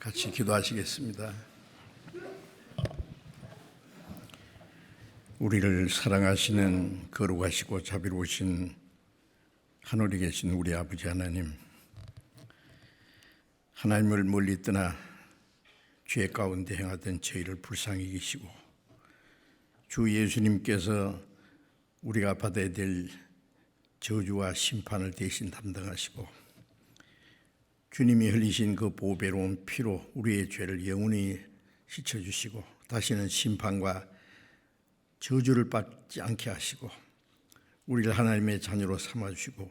같이 기도하시겠습니다. 우리를 사랑하시는 거룩하시고 자비로우신 하늘에 계신 우리 아버지 하나님, 하나님을 멀리 떠나 죄 가운데 행하던 저희를 불쌍히 여기시고 주 예수님께서 우리가 받아야 될 저주와 심판을 대신 담당하시고 주님이 흘리신 그 보배로운 피로 우리의 죄를 영원히 씻어주시고 다시는 심판과 저주를 받지 않게 하시고 우리를 하나님의 자녀로 삼아주시고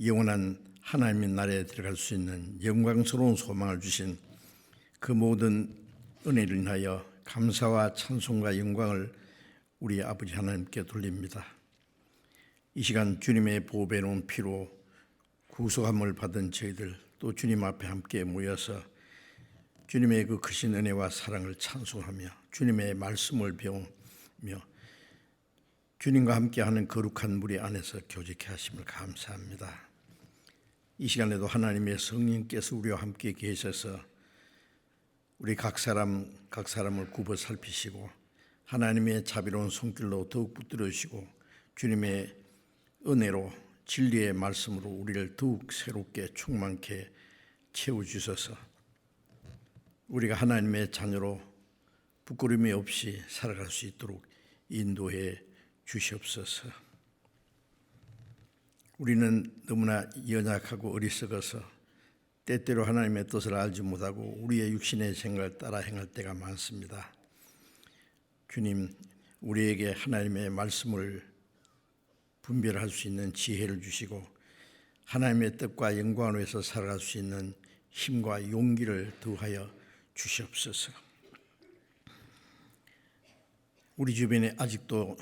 영원한 하나님의 나라에 들어갈 수 있는 영광스러운 소망을 주신 그 모든 은혜를 인하여 감사와 찬송과 영광을 우리 아버지 하나님께 돌립니다. 이 시간 주님의 보배로운 피로 구속함을 받은 저희들 또 주님 앞에 함께 모여서 주님의 그 크신 은혜와 사랑을 찬송하며 주님의 말씀을 배우며 주님과 함께하는 거룩한 무리 안에서 교제케 하심을 감사합니다. 이 시간에도 하나님의 성령께서 우리와 함께 계셔서 우리 각 사람을 굽어 살피시고 하나님의 자비로운 손길로 더욱 붙들어 주시고 주님의 은혜로 진리의 말씀으로 우리를 더욱 새롭게 충만케 채워주셔서 우리가 하나님의 자녀로 부끄러움이 없이 살아갈 수 있도록 인도해 주시옵소서. 우리는 너무나 연약하고 어리석어서 때때로 하나님의 뜻을 알지 못하고 우리의 육신의 생각을 따라 행할 때가 많습니다. 주님, 우리에게 하나님의 말씀을 분별할 수 있는 지혜를 주시고 하나님의 뜻과 영광을 위해서 살아갈 수 있는 힘과 용기를 더하여 주시옵소서. 우리 주변에 아직도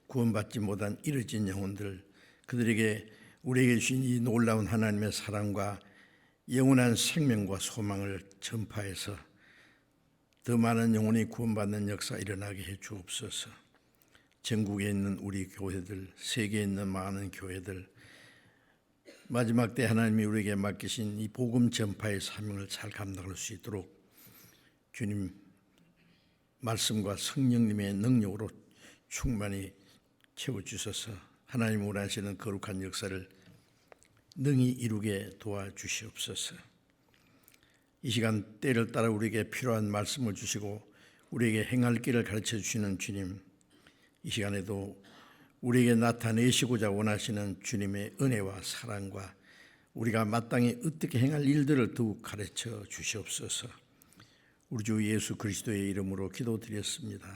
구원받지 못한 잃어진 영혼들, 그들에게 우리에게 주신 이 놀라운 하나님의 사랑과 영원한 생명과 소망을 전파해서 더 많은 영혼이 구원받는 역사 일어나게 해 주옵소서. 전국에 있는 우리 교회들, 세계에 있는 많은 교회들, 마지막 때 하나님이 우리에게 맡기신 이 복음 전파의 사명을 잘 감당할 수 있도록 주님 말씀과 성령님의 능력으로 충만히 채워주셔서 하나님 원하시는 거룩한 역사를 능히 이루게 도와주시옵소서. 이 시간 때를 따라 우리에게 필요한 말씀을 주시고 우리에게 행할 길을 가르쳐 주시는 주님, 이 시간에도 우리에게 나타내시고자 원하시는 주님의 은혜와 사랑과 우리가 마땅히 어떻게 행할 일들을 더욱 가르쳐 주시옵소서. 우리 주 예수 그리스도의 이름으로 기도드렸습니다.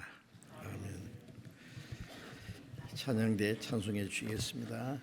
아멘. 찬양대 찬송해 주시겠습니다.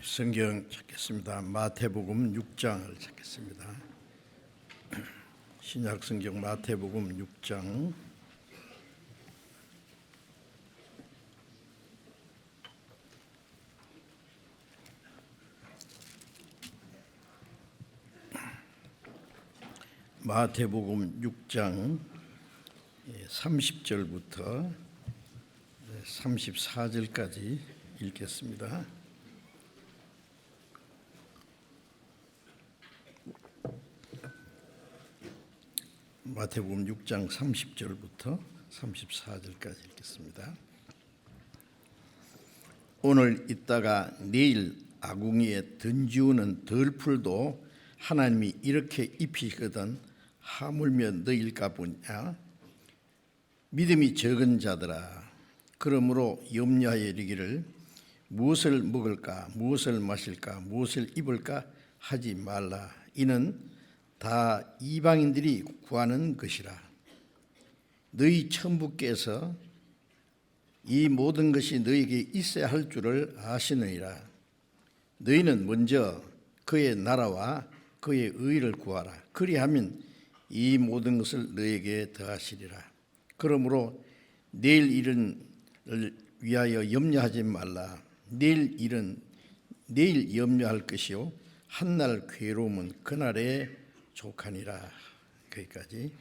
성경 찾겠습니다. 마태복음 6장을 찾겠습니다. 신약 성경 마태복음 6장 마태복음 6장 30절부터 34절까지 읽겠습니다. 마태복음 6장 30절부터 34절까지 읽겠습니다. 오늘 있다가 내일 아궁이에 던지우는 덜풀도 하나님이 이렇게 입히거든 하물며 너희일까 보냐. 믿음이 적은 자들아, 그러므로 염려하여 이르기를 무엇을 먹을까, 무엇을 마실까, 무엇을 입을까 하지 말라. 이는 다 이방인들이 구하는 것이라. 너희 천부께서 이 모든 것이 너희에게 있어야 할 줄을 아시느니라. 너희는 먼저 그의 나라와 그의 의를 구하라. 그리하면 이 모든 것을 너희에게 더하시리라. 그러므로 내일 일을 위하여 염려하지 말라. 내일 일은 내일 염려할 것이요 한날 괴로움은 그날에 족하니라. 거기까지.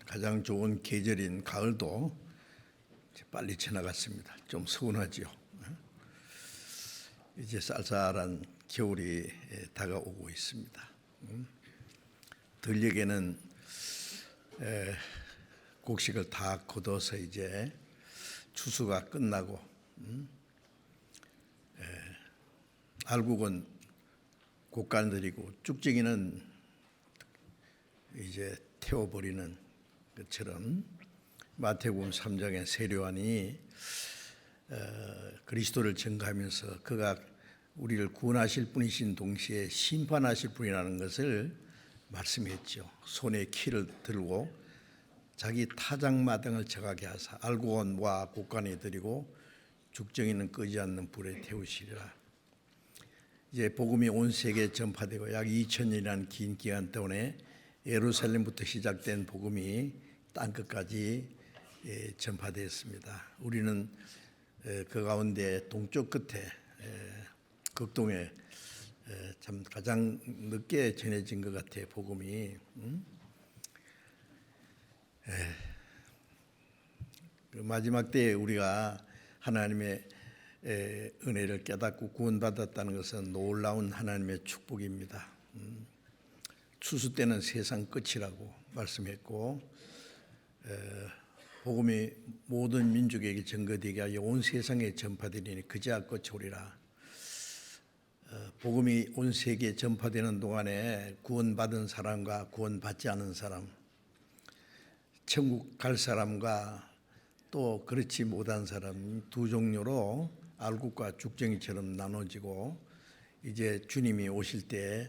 가장 좋은 계절인 가을도 빨리 지나갔습니다. 좀 서운하지요. 이제 쌀쌀한 겨울이 다가오고 있습니다. 들녘에는 곡식을 다 거둬서 이제 추수가 끝나고 알곡은 곡간들이고 쭉정이는 이제 태워버리는 것처럼 마태복음 3장의 세례요한이 그리스도를 전가하면서 그가 우리를 구원하실 분이신 동시에 심판하실 분이라는 것을 말씀했죠. 손에 키를 들고 자기 타작마당을 정하게 하사 알곡은 모아 곡간에 들이고 죽정이는 끄지 않는 불에 태우시리라. 이제 복음이 온 세계에 전파되고 약 2000년이라는 긴 기간 동안에 예루살렘부터 시작된 복음이 땅끝까지 전파되었습니다. 우리는 그 가운데 동쪽 끝에 극동에 참 가장 늦게 전해진 것 같아요. 복음이. 그 마지막 때에 우리가 하나님의 은혜를 깨닫고 구원받았다는 것은 놀라운 하나님의 축복입니다. 추수 때는 세상 끝이라고 말씀했고 복음이 모든 민족에게 전거되게 하여 온 세상에 전파되리니 그제야 끝이 오리라. 복음이 온 세계에 전파되는 동안에 구원받은 사람과 구원받지 않은 사람, 천국 갈 사람과 또 그렇지 못한 사람 두 종류로 알곡과 죽정이처럼 나눠지고 이제 주님이 오실 때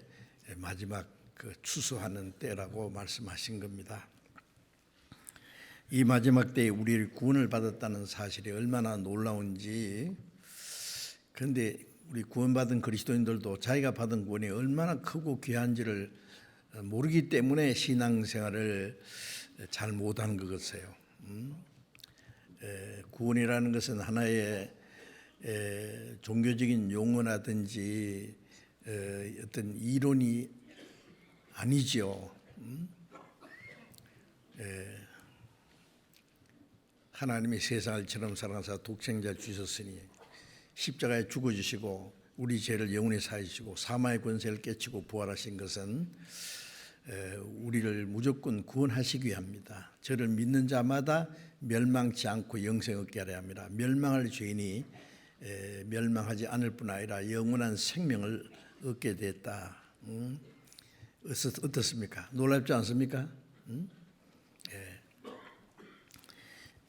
마지막 그 추수하는 때라고 말씀하신 겁니다. 이 마지막 때에 우리를 구원을 받았다는 사실이 얼마나 놀라운지. 그런데 우리 구원받은 그리스도인들도 자기가 받은 구원이 얼마나 크고 귀한지를 모르기 때문에 신앙생활을 잘 못하는 것 같아요. 구원이라는 것은 하나의 종교적인 용어라든지 어떤 이론이 아니죠. 하나님이 세상을 처럼 사랑하사 독생자를 주셨으니 십자가에 죽어주시고 우리 죄를 영원히 사하시고 사망의 권세를 깨치고 부활하신 것은 우리를 무조건 구원하시기 위함이다. 저를 믿는 자마다 멸망치 않고 영생 얻게 하려 합니다. 멸망할 죄인이 멸망하지 않을 뿐 아니라 영원한 생명을 얻게 됐다. 어떻습니까? 놀랍지 않습니까?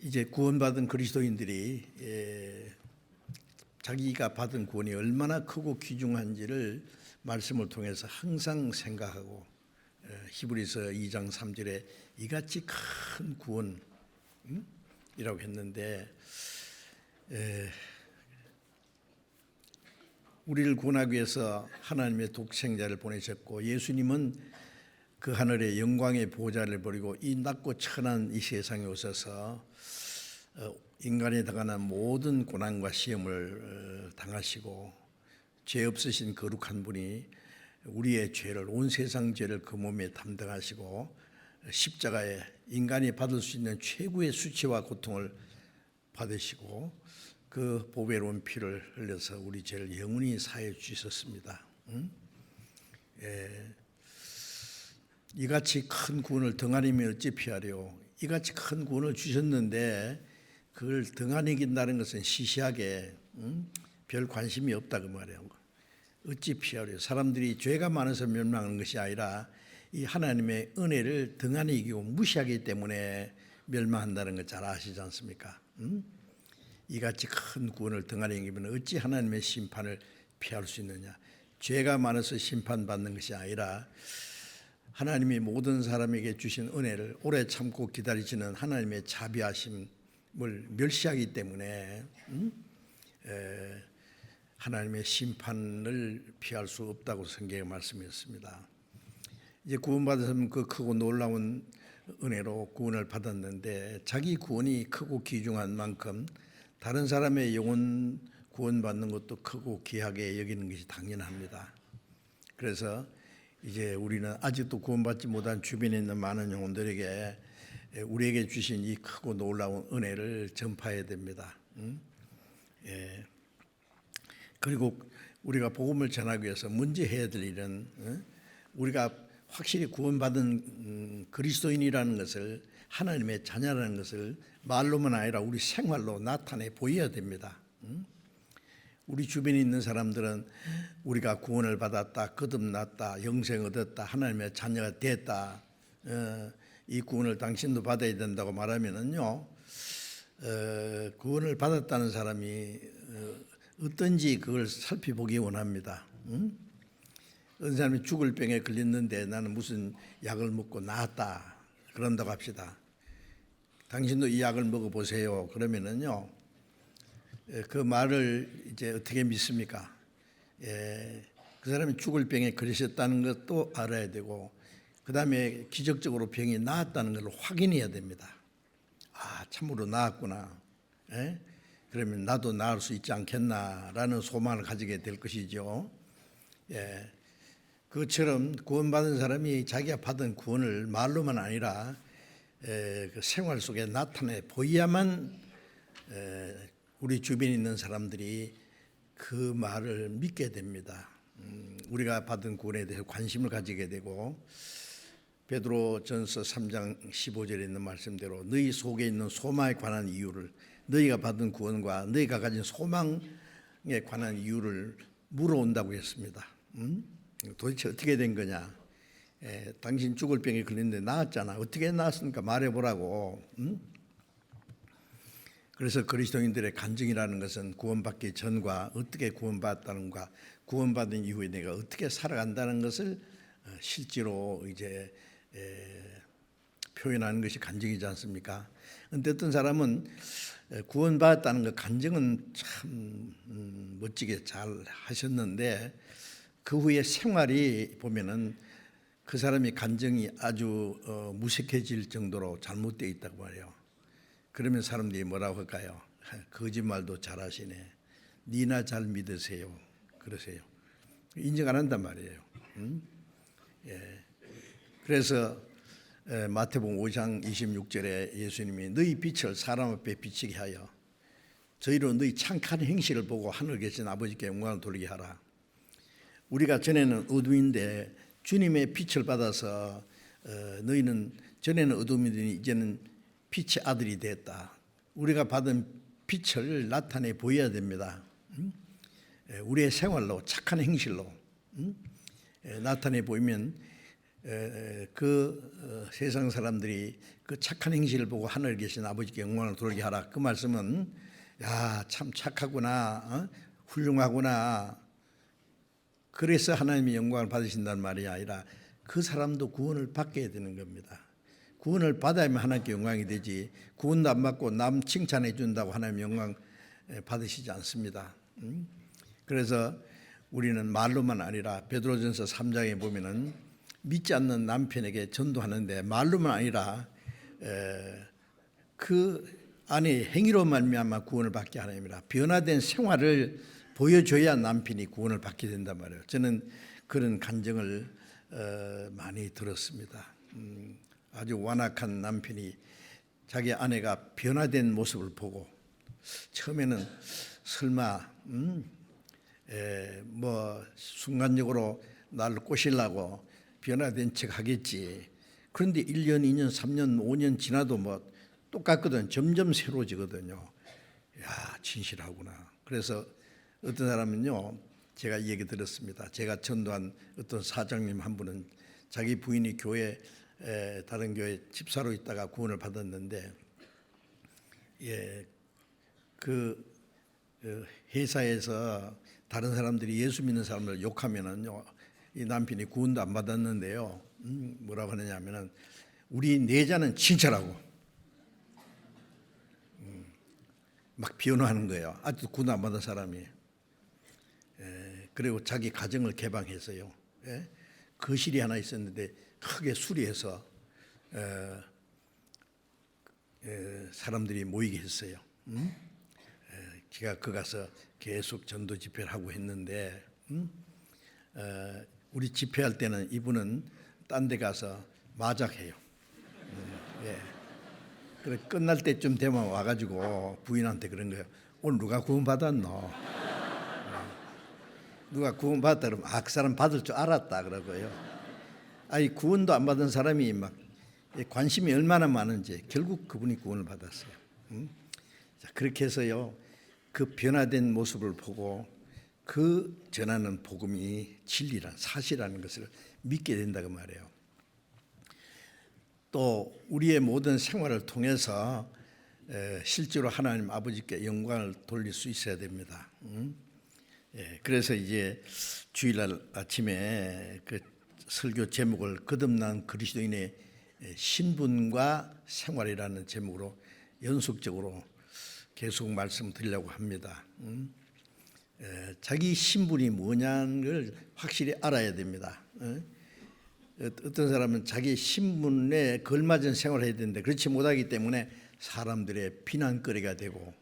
이제 구원받은 그리스도인들이 자기가 받은 구원이 얼마나 크고 귀중한지를 말씀을 통해서 항상 생각하고 히브리서 2장 3절에 이같이 큰 구원, 이라고 했는데 우리를 구원하기 위해서 하나님의 독생자를 보내셨고 예수님은 그 하늘의 영광의 보좌를 버리고 이 낮고 천한 이 세상에 오셔서 인간이 당하는 모든 고난과 시험을 당하시고 죄 없으신 거룩한 분이 우리의 죄를 온 세상 죄를 그 몸에 담당하시고 십자가에 인간이 받을 수 있는 최고의 수치와 고통을 받으시고 그 보배로운 피를 흘려서 우리 죄를 영원히 사해 주셨습니다. 이같이 큰 구원을 등한이면 어찌 피하려. 이같이 큰 구원을 주셨는데 그걸 등한이긴다는 것은 시시하게 별 관심이 없다 그 말이에요. 어찌 피하려. 사람들이 죄가 많아서 멸망하는 것이 아니라 이 하나님의 은혜를 등한히 이기고 무시하기 때문에 멸망한다는 걸 잘 아시지 않습니까? 이같이 큰 구원을 등한히 이기면 어찌 하나님의 심판을 피할 수 있느냐. 죄가 많아서 심판받는 것이 아니라 하나님이 모든 사람에게 주신 은혜를 오래 참고 기다리시는 하나님의 자비하심을 멸시하기 때문에 하나님의 심판을 피할 수 없다고 성경에 말씀했습니다. 이제 구원받은 사람은 그 크고 놀라운 은혜로 구원을 받았는데 자기 구원이 크고 귀중한 만큼 다른 사람의 영혼 구원받는 것도 크고 귀하게 여기는 것이 당연합니다. 그래서 이제 우리는 아직도 구원받지 못한 주변에 있는 많은 영혼들에게 우리에게 주신 이 크고 놀라운 은혜를 전파해야 됩니다. 그리고 우리가 복음을 전하기 위해서 먼저 해야 될 일은 우리가 확실히 구원받은 그리스도인이라는 것을 하나님의 자녀라는 것을 말로만 아니라 우리 생활로 나타내 보여야 됩니다. 우리 주변에 있는 사람들은 우리가 구원을 받았다, 거듭났다, 영생 얻었다, 하나님의 자녀가 됐다, 이 구원을 당신도 받아야 된다고 말하면은요, 구원을 받았다는 사람이 어떤지 그걸 살펴보기 원합니다. 어떤 사람이 죽을 병에 걸렸는데 나는 무슨 약을 먹고 나았다 그런다고 합시다. 당신도 이 약을 먹어보세요. 그러면은요, 그 말을 이제 어떻게 믿습니까? 그 사람이 죽을 병에 걸리셨다는 것도 알아야 되고, 그 다음에 기적적으로 병이 나았다는 걸 확인해야 됩니다. 아, 참으로 나았구나. 그러면 나도 나을 수 있지 않겠나라는 소망을 가지게 될 것이죠. 그처럼 구원받은 사람이 자기가 받은 구원을 말로만 아니라 그 생활 속에 나타내 보여야만 우리 주변에 있는 사람들이 그 말을 믿게 됩니다. 우리가 받은 구원에 대해서 관심을 가지게 되고, 베드로전서 3장 15절에 있는 말씀대로 너희 속에 있는 소망에 관한 이유를, 너희가 받은 구원과 너희가 가진 소망에 관한 이유를 물어온다고 했습니다. 도대체 어떻게 된 거냐? 당신 죽을 병에 걸렸는데 나았잖아. 어떻게 나았습니까? 말해보라고. 그래서 그리스도인들의 간증이라는 것은 구원받기 전과 어떻게 구원받았다는가, 구원받은 이후에 내가 어떻게 살아간다는 것을 실제로 이제 표현하는 것이 간증이지 않습니까? 그런데 어떤 사람은 구원받았다는 그 간증은 참 멋지게 잘 하셨는데 그 후에 생활이 보면은 그 사람이 간증이 아주 무색해질 정도로 잘못되어 있다고 말해요. 그러면 사람들이 뭐라고 할까요? 거짓말도 잘하시네. 니나 잘 믿으세요. 그러세요. 인정 안 한단 말이에요. 그래서 마태복음 5장 26절에 예수님이 너희 빛을 사람 앞에 비치게 하여 저희로 너희 착한 행실을 보고 하늘에 계신 아버지께 영광을 돌리게 하라. 우리가 전에는 어둠인데 주님의 빛을 받아서 너희는 전에는 어둠이더니 이제는 빛의 아들이 됐다. 우리가 받은 빛을 나타내 보여야 됩니다. 우리의 생활로 착한 행실로 나타내 보이면 그 세상 사람들이 그 착한 행실을 보고 하늘에 계신 아버지께 영광을 돌리게 하라. 그 말씀은 야, 참 착하구나, 훌륭하구나, 그래서 하나님이 영광을 받으신다는 말이 아니라 그 사람도 구원을 받게 되는 겁니다. 구원을 받아야만 하나님께 영광이 되지, 구원도 안 받고 남 칭찬해 준다고 하나님 영광 받으시지 않습니다. 그래서 우리는 말로만 아니라 베드로전서 3장에 보면은 믿지 않는 남편에게 전도하는데 말로만 아니라 그 안에 행위로 말미암아 구원을 받게 하나님이라, 변화된 생활을 보여줘야 남편이 구원을 받게 된단 말이에요. 저는 그런 간증을 많이 들었습니다. 아주 완악한 남편이 자기 아내가 변화된 모습을 보고 처음에는 설마 뭐 순간적으로 나를 꼬시려고 변화된 척 하겠지. 그런데 1년, 2년, 3년, 5년 지나도 뭐 똑같거든. 점점 새로워지거든요. 야, 진실하구나. 그래서 어떤 사람은요, 제가 이 얘기 들었습니다. 제가 전도한 어떤 사장님 한 분은 자기 부인이 다른 교회 집사로 있다가 구원을 받았는데, 그 회사에서 다른 사람들이 예수 믿는 사람을 욕하면은요, 이 남편이 구원도 안 받았는데요, 뭐라고 하느냐면은 우리 내자는 친절하고 막 변호하는 거예요. 아직도 구원 안 받은 사람이. 그리고 자기 가정을 개방해서요. 거실이 하나 있었는데 크게 수리해서 사람들이 모이게 했어요. 제가 그 가서 계속 전도 집회를 하고 했는데, 우리 집회할 때는 이분은 딴 데 가서 마작해요. 그래 끝날 때쯤 되면 와가지고 부인한테 그런 거예요. 오늘 누가 구원 받았노? 누가 구원 받았다 그러면 그 사람 받을 줄 알았다 그러고요. 아니 구원도 안 받은 사람이 막 관심이 얼마나 많은지 결국 그분이 구원을 받았어요. 자, 그렇게 해서요, 그 변화된 모습을 보고 그 전하는 복음이 진리란 사실이라는 것을 믿게 된다고 말해요. 또 우리의 모든 생활을 통해서 실제로 하나님 아버지께 영광을 돌릴 수 있어야 됩니다. 그래서 이제 주일날 아침에 그 설교 제목을 거듭난 그리스도인의 신분과 생활이라는 제목으로 연속적으로 계속 말씀드리려고 합니다. 자기 신분이 뭐냐를 확실히 알아야 됩니다. 어떤 사람은 자기 신분에 걸맞은 생활을 해야 되는데 그렇지 못하기 때문에 사람들의 비난거리가 되고,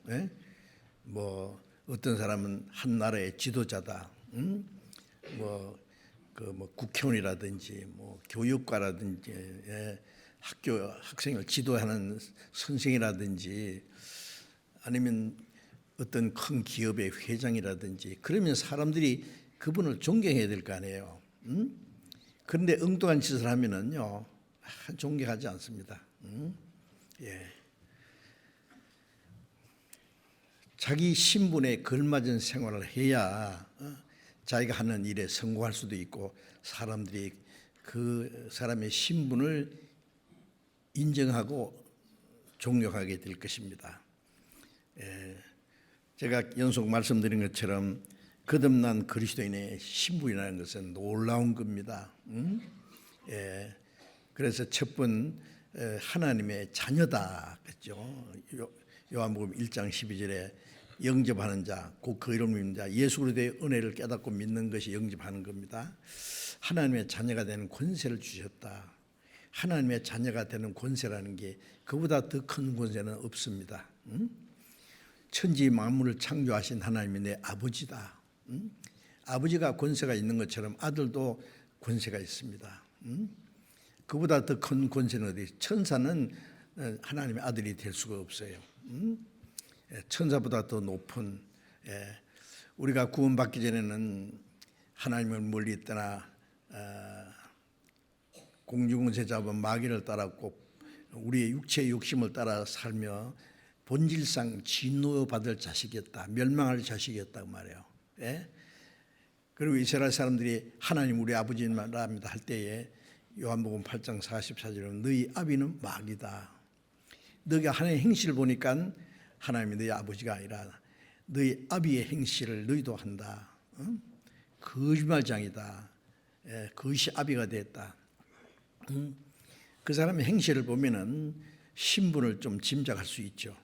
뭐 어떤 사람은 한 나라의 지도자다, 뭐 국회의원이라든지 뭐 교육과라든지 학생을 지도하는 선생이라든지 아니면 어떤 큰 기업의 회장이라든지 그러면 사람들이 그분을 존경해야 될 거 아니에요. 그런데 엉뚱한 짓을 하면은요, 존경하지 않습니다. 자기 신분에 걸맞은 생활을 해야 자기가 하는 일에 성공할 수도 있고 사람들이 그 사람의 신분을 인정하고 존경하게 될 것입니다. 제가 연속 말씀드린 것처럼 거듭난 그리스도인의 신분이라는 것은 놀라운 겁니다. 그래서 첫 번 하나님의 자녀다 그랬죠. 요한복음 1장 12절에 영접하는 자, 곧 그 이름 믿는 자, 예수 그리스도의 은혜를 깨닫고 믿는 것이 영접하는 겁니다. 하나님의 자녀가 되는 권세를 주셨다. 하나님의 자녀가 되는 권세라는 게 그보다 더 큰 권세는 없습니다. 천지 만물을 창조하신 하나님이 내 아버지다. 아버지가 권세가 있는 것처럼 아들도 권세가 있습니다. 그보다 더 큰 권세는 어디? 천사는 하나님의 아들이 될 수가 없어요. 천사보다 더 높은, 우리가 구원받기 전에는 하나님을 멀리 떠나 공중권세 잡은 마귀를 따랐고 우리의 육체의 욕심을 따라 살며 본질상 진노받을 자식이었다, 멸망할 자식이었다고 말해요. 그리고 이스라엘 사람들이 하나님 우리 아버지입니다 할 때에 요한복음 8장 44절에 너희 아비는 마귀다. 너희가 하나님의 행실을 보니까 하나님이 너희 아버지가 아니라 너희 아비의 행실을 너희도 한다. 거짓말장이다. 그것이 아비가 됐다. 그 사람의 행실을 보면은 신분을 좀 짐작할 수 있죠.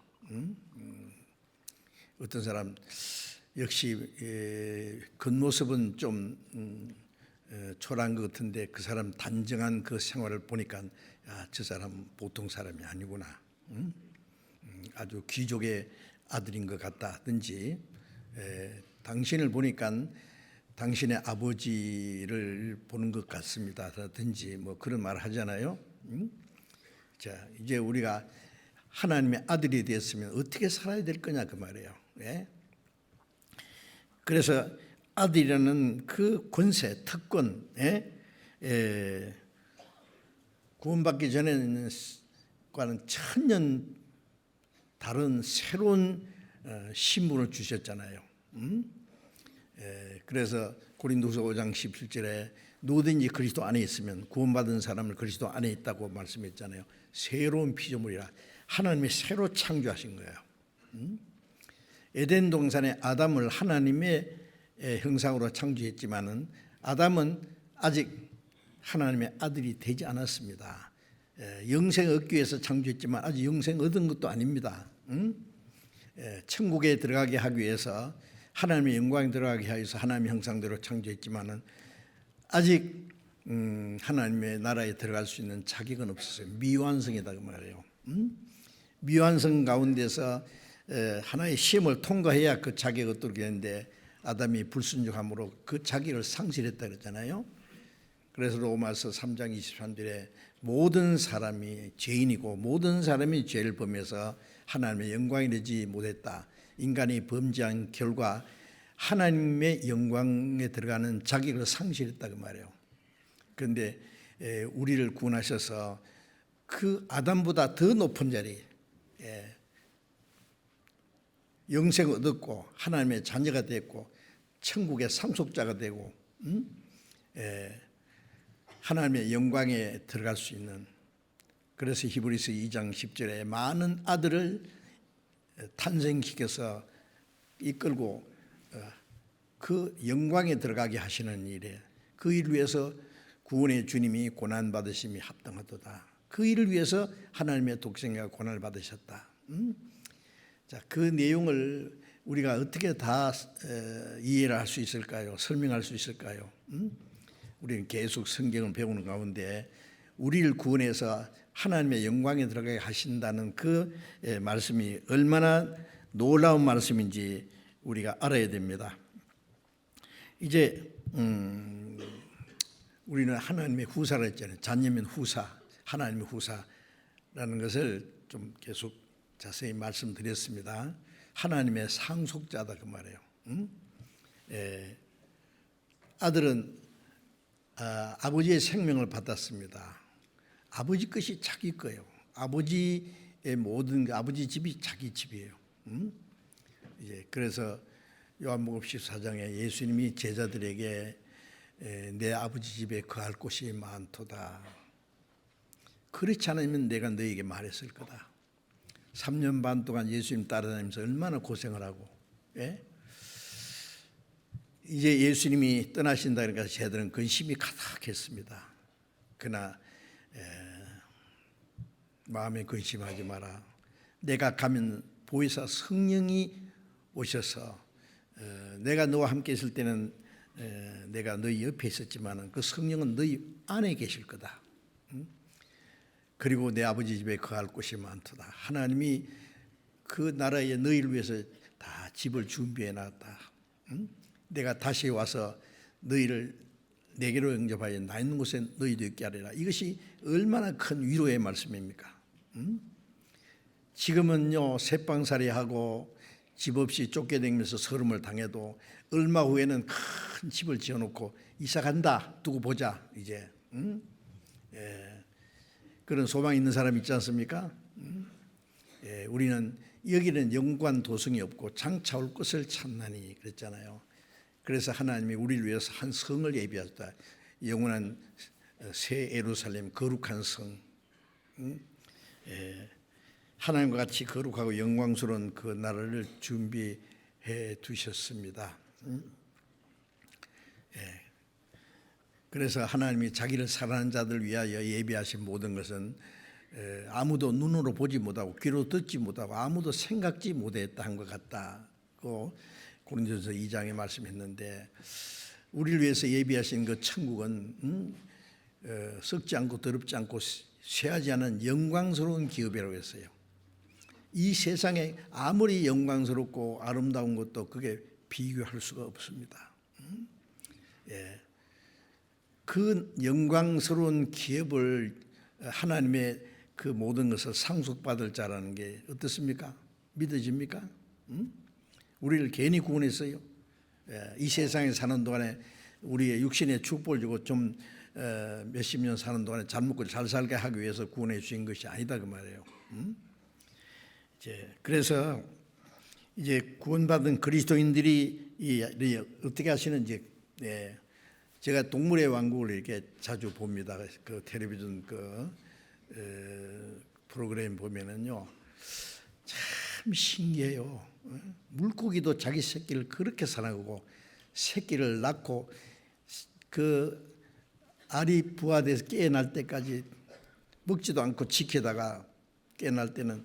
어떤 사람 역시 겉모습은 좀 초라한 것 같은데 그 사람 단정한 그 생활을 보니까 저 사람 보통 사람이 아니구나. 아주 귀족의 아들인 것 같다든지, 당신을 보니까 당신의 아버지를 보는 것 같습니다든지 뭐 그런 말 하잖아요. 자, 이제 우리가 하나님의 아들이 되었으면 어떻게 살아야 될 거냐 그 말이에요. 예? 그래서 아들이라는 그 권세, 특권, 구원받기 전에는 과는 천년 다른 새로운 신분을 주셨잖아요. 그래서 고린도서 5장 17절에 누구든지 그리스도 안에 있으면 구원받은 사람을 그리스도 안에 있다고 말씀했잖아요. 새로운 피조물이라 하나님이 새로 창조하신 거예요. 에덴 동산의 아담을 하나님의 형상으로 창조했지만은 아담은 아직 하나님의 아들이 되지 않았습니다. 영생 얻기 위해서 창조했지만 아직 영생 얻은 것도 아닙니다. 천국에 들어가게 하기 위해서 하나님의 영광에 들어가게 하기 위해서 하나님의 형상대로 창조했지만은 아직 하나님의 나라에 들어갈 수 있는 자격은 없었어요. 미완성이다 그 말이에요. 미완성 가운데서 하나의 시험을 통과해야 그 자격을 얻게 되는데 아담이 불순종함으로 그 자격을 상실했다 그랬잖아요. 그래서 로마서 3장 23절에 모든 사람이 죄인이고 모든 사람이 죄를 범해서 하나님의 영광이 되지 못했다. 인간이 범죄한 결과 하나님의 영광에 들어가는 자격을 상실했다 그 말이에요. 그런데 우리를 구원하셔서 그 아담보다 더 높은 자리, 영생을 얻었고 하나님의 자녀가 됐고 천국의 상속자가 되고 하나님의 영광에 들어갈 수 있는, 그래서 히브리서 2장 10절에 많은 아들을 탄생시켜서 이끌고 그 영광에 들어가게 하시는 일에 그 일을 위해서 구원의 주님이 고난받으심이 합당하도다. 그 일을 위해서 하나님의 독생자가 고난을 받으셨다. 자, 그 내용을 우리가 어떻게 다 이해를 할 수 있을까요? 설명할 수 있을까요? 우리는 계속 성경을 배우는 가운데 우리를 구원해서 하나님의 영광에 들어가게 하신다는 그 말씀이 얼마나 놀라운 말씀인지 우리가 알아야 됩니다. 이제 우리는 하나님의 후사라 했잖아요. 자녀면 후사, 하나님의 후사라는 것을 좀 계속 자세히 말씀드렸습니다. 하나님의 상속자다 그 말이에요. 아들은 아버지의 생명을 받았습니다. 아버지 것이 자기 거예요. 아버지의 모든 아버지 집이 자기 집이에요. 이제 그래서 요한복음 14장에 예수님이 제자들에게 내 아버지 집에 거할 곳이 많도다. 그렇지 않으면 내가 너에게 말했을 거다. 3년 반 동안 예수님 따라다니면서 얼마나 고생을 하고, 이제 예수님이 떠나신다 그러니까 제자들은 근심이 가득했습니다. 그러나 마음에 근심하지 마라. 내가 가면 보혜사 성령이 오셔서 내가 너와 함께 있을 때는 내가 너희 옆에 있었지만 그 성령은 너희 안에 계실 거다. 그리고 내 아버지 집에 거할 곳이 많도다. 하나님이 그 나라에 너희를 위해서 다 집을 준비해 놨다. 내가 다시 와서 너희를 내게로 영접하여 나 있는 곳에 너희도 있게 하리라. 이것이 얼마나 큰 위로의 말씀입니까? 지금은요 새빵살이하고 집 없이 쫓겨다니면서 서름을 당해도 얼마 후에는 큰 집을 지어놓고 이사 간다 두고 보자 이제 그런 소망이 있는 사람 있지 않습니까? 우리는 여기는 영관 도성이 없고 장차 올 것을 찾나니 그랬잖아요. 그래서 하나님이 우리를 위해서 한 성을 예비하셨다. 영원한 새 예루살렘 거룩한 성, 하나님과 같이 거룩하고 영광스러운 그 나라를 준비해 두셨습니다. 그래서 하나님이 자기를 사랑하는 자들 위하여 예비하신 모든 것은 아무도 눈으로 보지 못하고 귀로 듣지 못하고 아무도 생각지 못했다 한 것 같다고 고린도전서 2장에 말씀했는데, 우리를 위해서 예비하신 그 천국은 썩지 않고 더럽지 않고 쇠하지 않은 영광스러운 기업이라고 했어요. 이 세상에 아무리 영광스럽고 아름다운 것도 그게 비교할 수가 없습니다. 그 영광스러운 기업을 하나님의 그 모든 것을 상속받을 자라는 게 어떻습니까? 믿어집니까? 우리를 괜히 구원했어요. 이 세상에 사는 동안에 우리의 육신의 축복을 주고 좀 몇십 년 사는 동안에 잘 먹고 잘 살게 하기 위해서 구원해 주신 것이 아니다 그 말이에요. 그래서 이제 구원받은 그리스도인들이 어떻게 하시는지, 제가 동물의 왕국을 이렇게 자주 봅니다. 그 텔레비전 프로그램 보면은요, 참 신기해요. 물고기도 자기 새끼를 그렇게 사랑하고, 새끼를 낳고 그 알이 부화돼서 깨어날 때까지 먹지도 않고 지키다가 깨어날 때는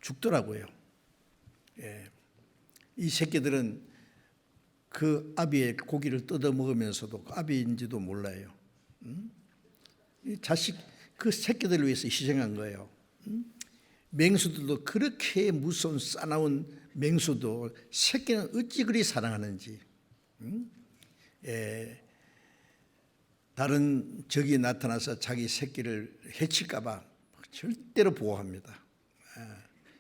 죽더라고요. 이 새끼들은 그 아비의 고기를 뜯어 먹으면서도 그 아비인지도 몰라요. 이 자식, 그 새끼들을 위해서 희생한 거예요. 맹수들도 그렇게 무서운 싸나운 맹수도 새끼는 어찌 그리 사랑하는지, 다른 적이 나타나서 자기 새끼를 해칠까 봐 절대로 보호합니다.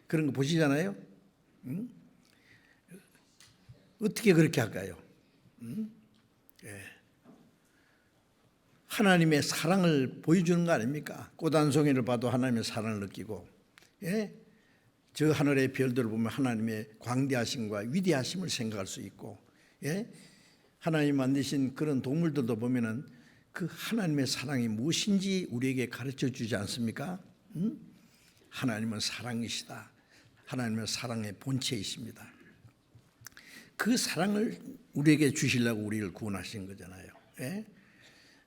그런 거 보시잖아요. 어떻게 그렇게 할까요? 하나님의 사랑을 보여주는 거 아닙니까? 꽃 한 송이를 봐도 하나님의 사랑을 느끼고, 저 하늘의 별들을 보면 하나님의 광대하심과 위대하심을 생각할 수 있고, 하나님 만드신 그런 동물들도 보면은 그 하나님의 사랑이 무엇인지 우리에게 가르쳐 주지 않습니까? 하나님은 사랑이시다. 하나님은 사랑의 본체이십니다. 그 사랑을 우리에게 주시려고 우리를 구원하신 거잖아요.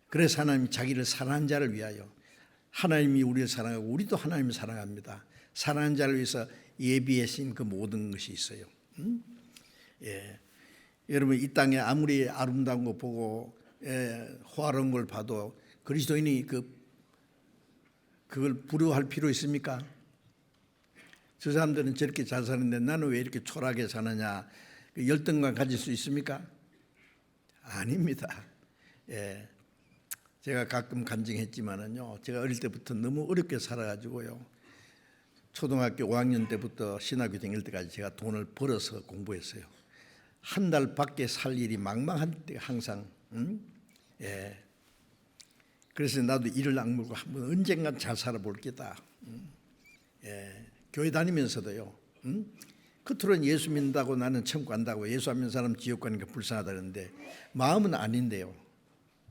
그래서 하나님이 자기를 사랑한 자를 위하여, 하나님이 우리를 사랑하고 우리도 하나님을 사랑합니다. 사랑하는 자를 위해서 예비하신 그 모든 것이 있어요. 여러분, 이 땅에 아무리 아름다운 거 보고 호화로운 걸 봐도 그리스도인이 그걸 부러워할 필요 있습니까? 저 사람들은 저렇게 잘 사는데 나는 왜 이렇게 초라하게 사느냐, 열등감 가질 수 있습니까? 아닙니다. 제가 가끔 간증했지만은요, 제가 어릴 때부터 너무 어렵게 살아가지고요, 초등학교 5학년 때부터 신학교 다닐 때까지 제가 돈을 벌어서 공부했어요. 한 달 밖에 살 일이 망망한 때 항상. 그래서 나도 이를 악물고 한번 언젠간 잘 살아볼 게다. 교회 다니면서도요, 겉으로는 예수 믿는다고 나는 천국 간다고, 예수 안 믿는 사람 지옥 가는 게 불쌍하다는데 마음은 아닌데요,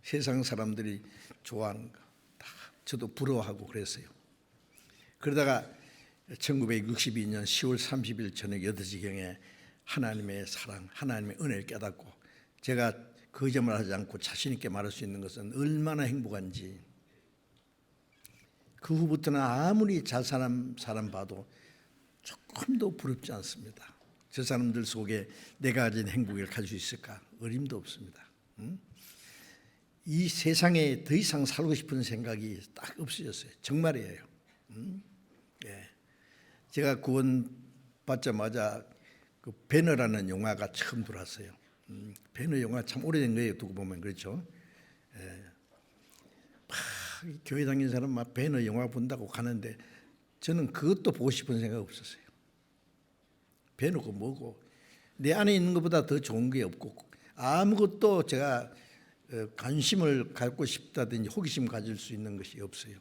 세상 사람들이 좋아하는 거 다 저도 부러워하고 그랬어요. 그러다가 1962년 10월 30일 저녁 8시경에 하나님의 사랑, 하나님의 은혜를 깨닫고, 제가 거짓말하지 않고 자신 있게 말할 수 있는 것은 얼마나 행복한지, 그 후부터는 아무리 잘 사람 봐도 조금도 부럽지 않습니다. 저 사람들 속에 내가 가진 행복을 가질 수 있을까? 어림도 없습니다. 이 세상에 더 이상 살고 싶은 생각이 딱 없어졌어요. 정말이에요. 제가 구원 받자마자 그 배너라는 영화가 처음 들어왔어요. 배너 영화 참 오래된 거예요. 두고 보면 그렇죠. 교회 다니는 사람 막 배너 영화 본다고 가는데 저는 그것도 보고 싶은 생각 없었어요. 배너가 뭐고, 내 안에 있는 것보다 더 좋은 게 없고, 아무것도 제가 관심을 갖고 싶다든지 호기심 가질 수 있는 것이 없어요.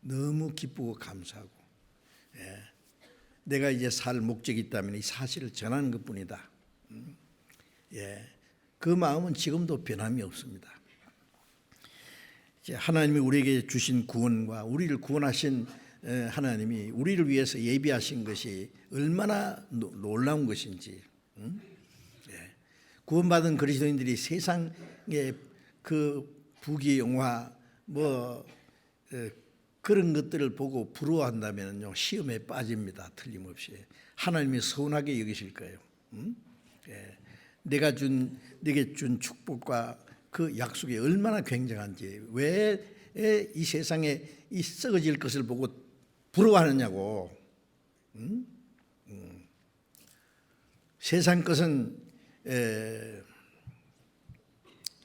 너무 기쁘고 감사하고, 내가 이제 살 목적이 있다면 이 사실을 전하는 것뿐이다. 그 마음은 지금도 변함이 없습니다. 이제 하나님이 우리에게 주신 구원과 우리를 구원하신 하나님이 우리를 위해서 예비하신 것이 얼마나 놀라운 것인지, 구원받은 그리스도인들이 세상에 그 부귀영화 뭐 그런 것들을 보고 부러워한다면요 시험에 빠집니다. 틀림없이 하나님이 서운하게 여기실 거예요. 내게 준 축복과 그 약속이 얼마나 굉장한지 왜 이 세상에 이 썩어질 것을 보고 부러워하느냐고. 세상 것은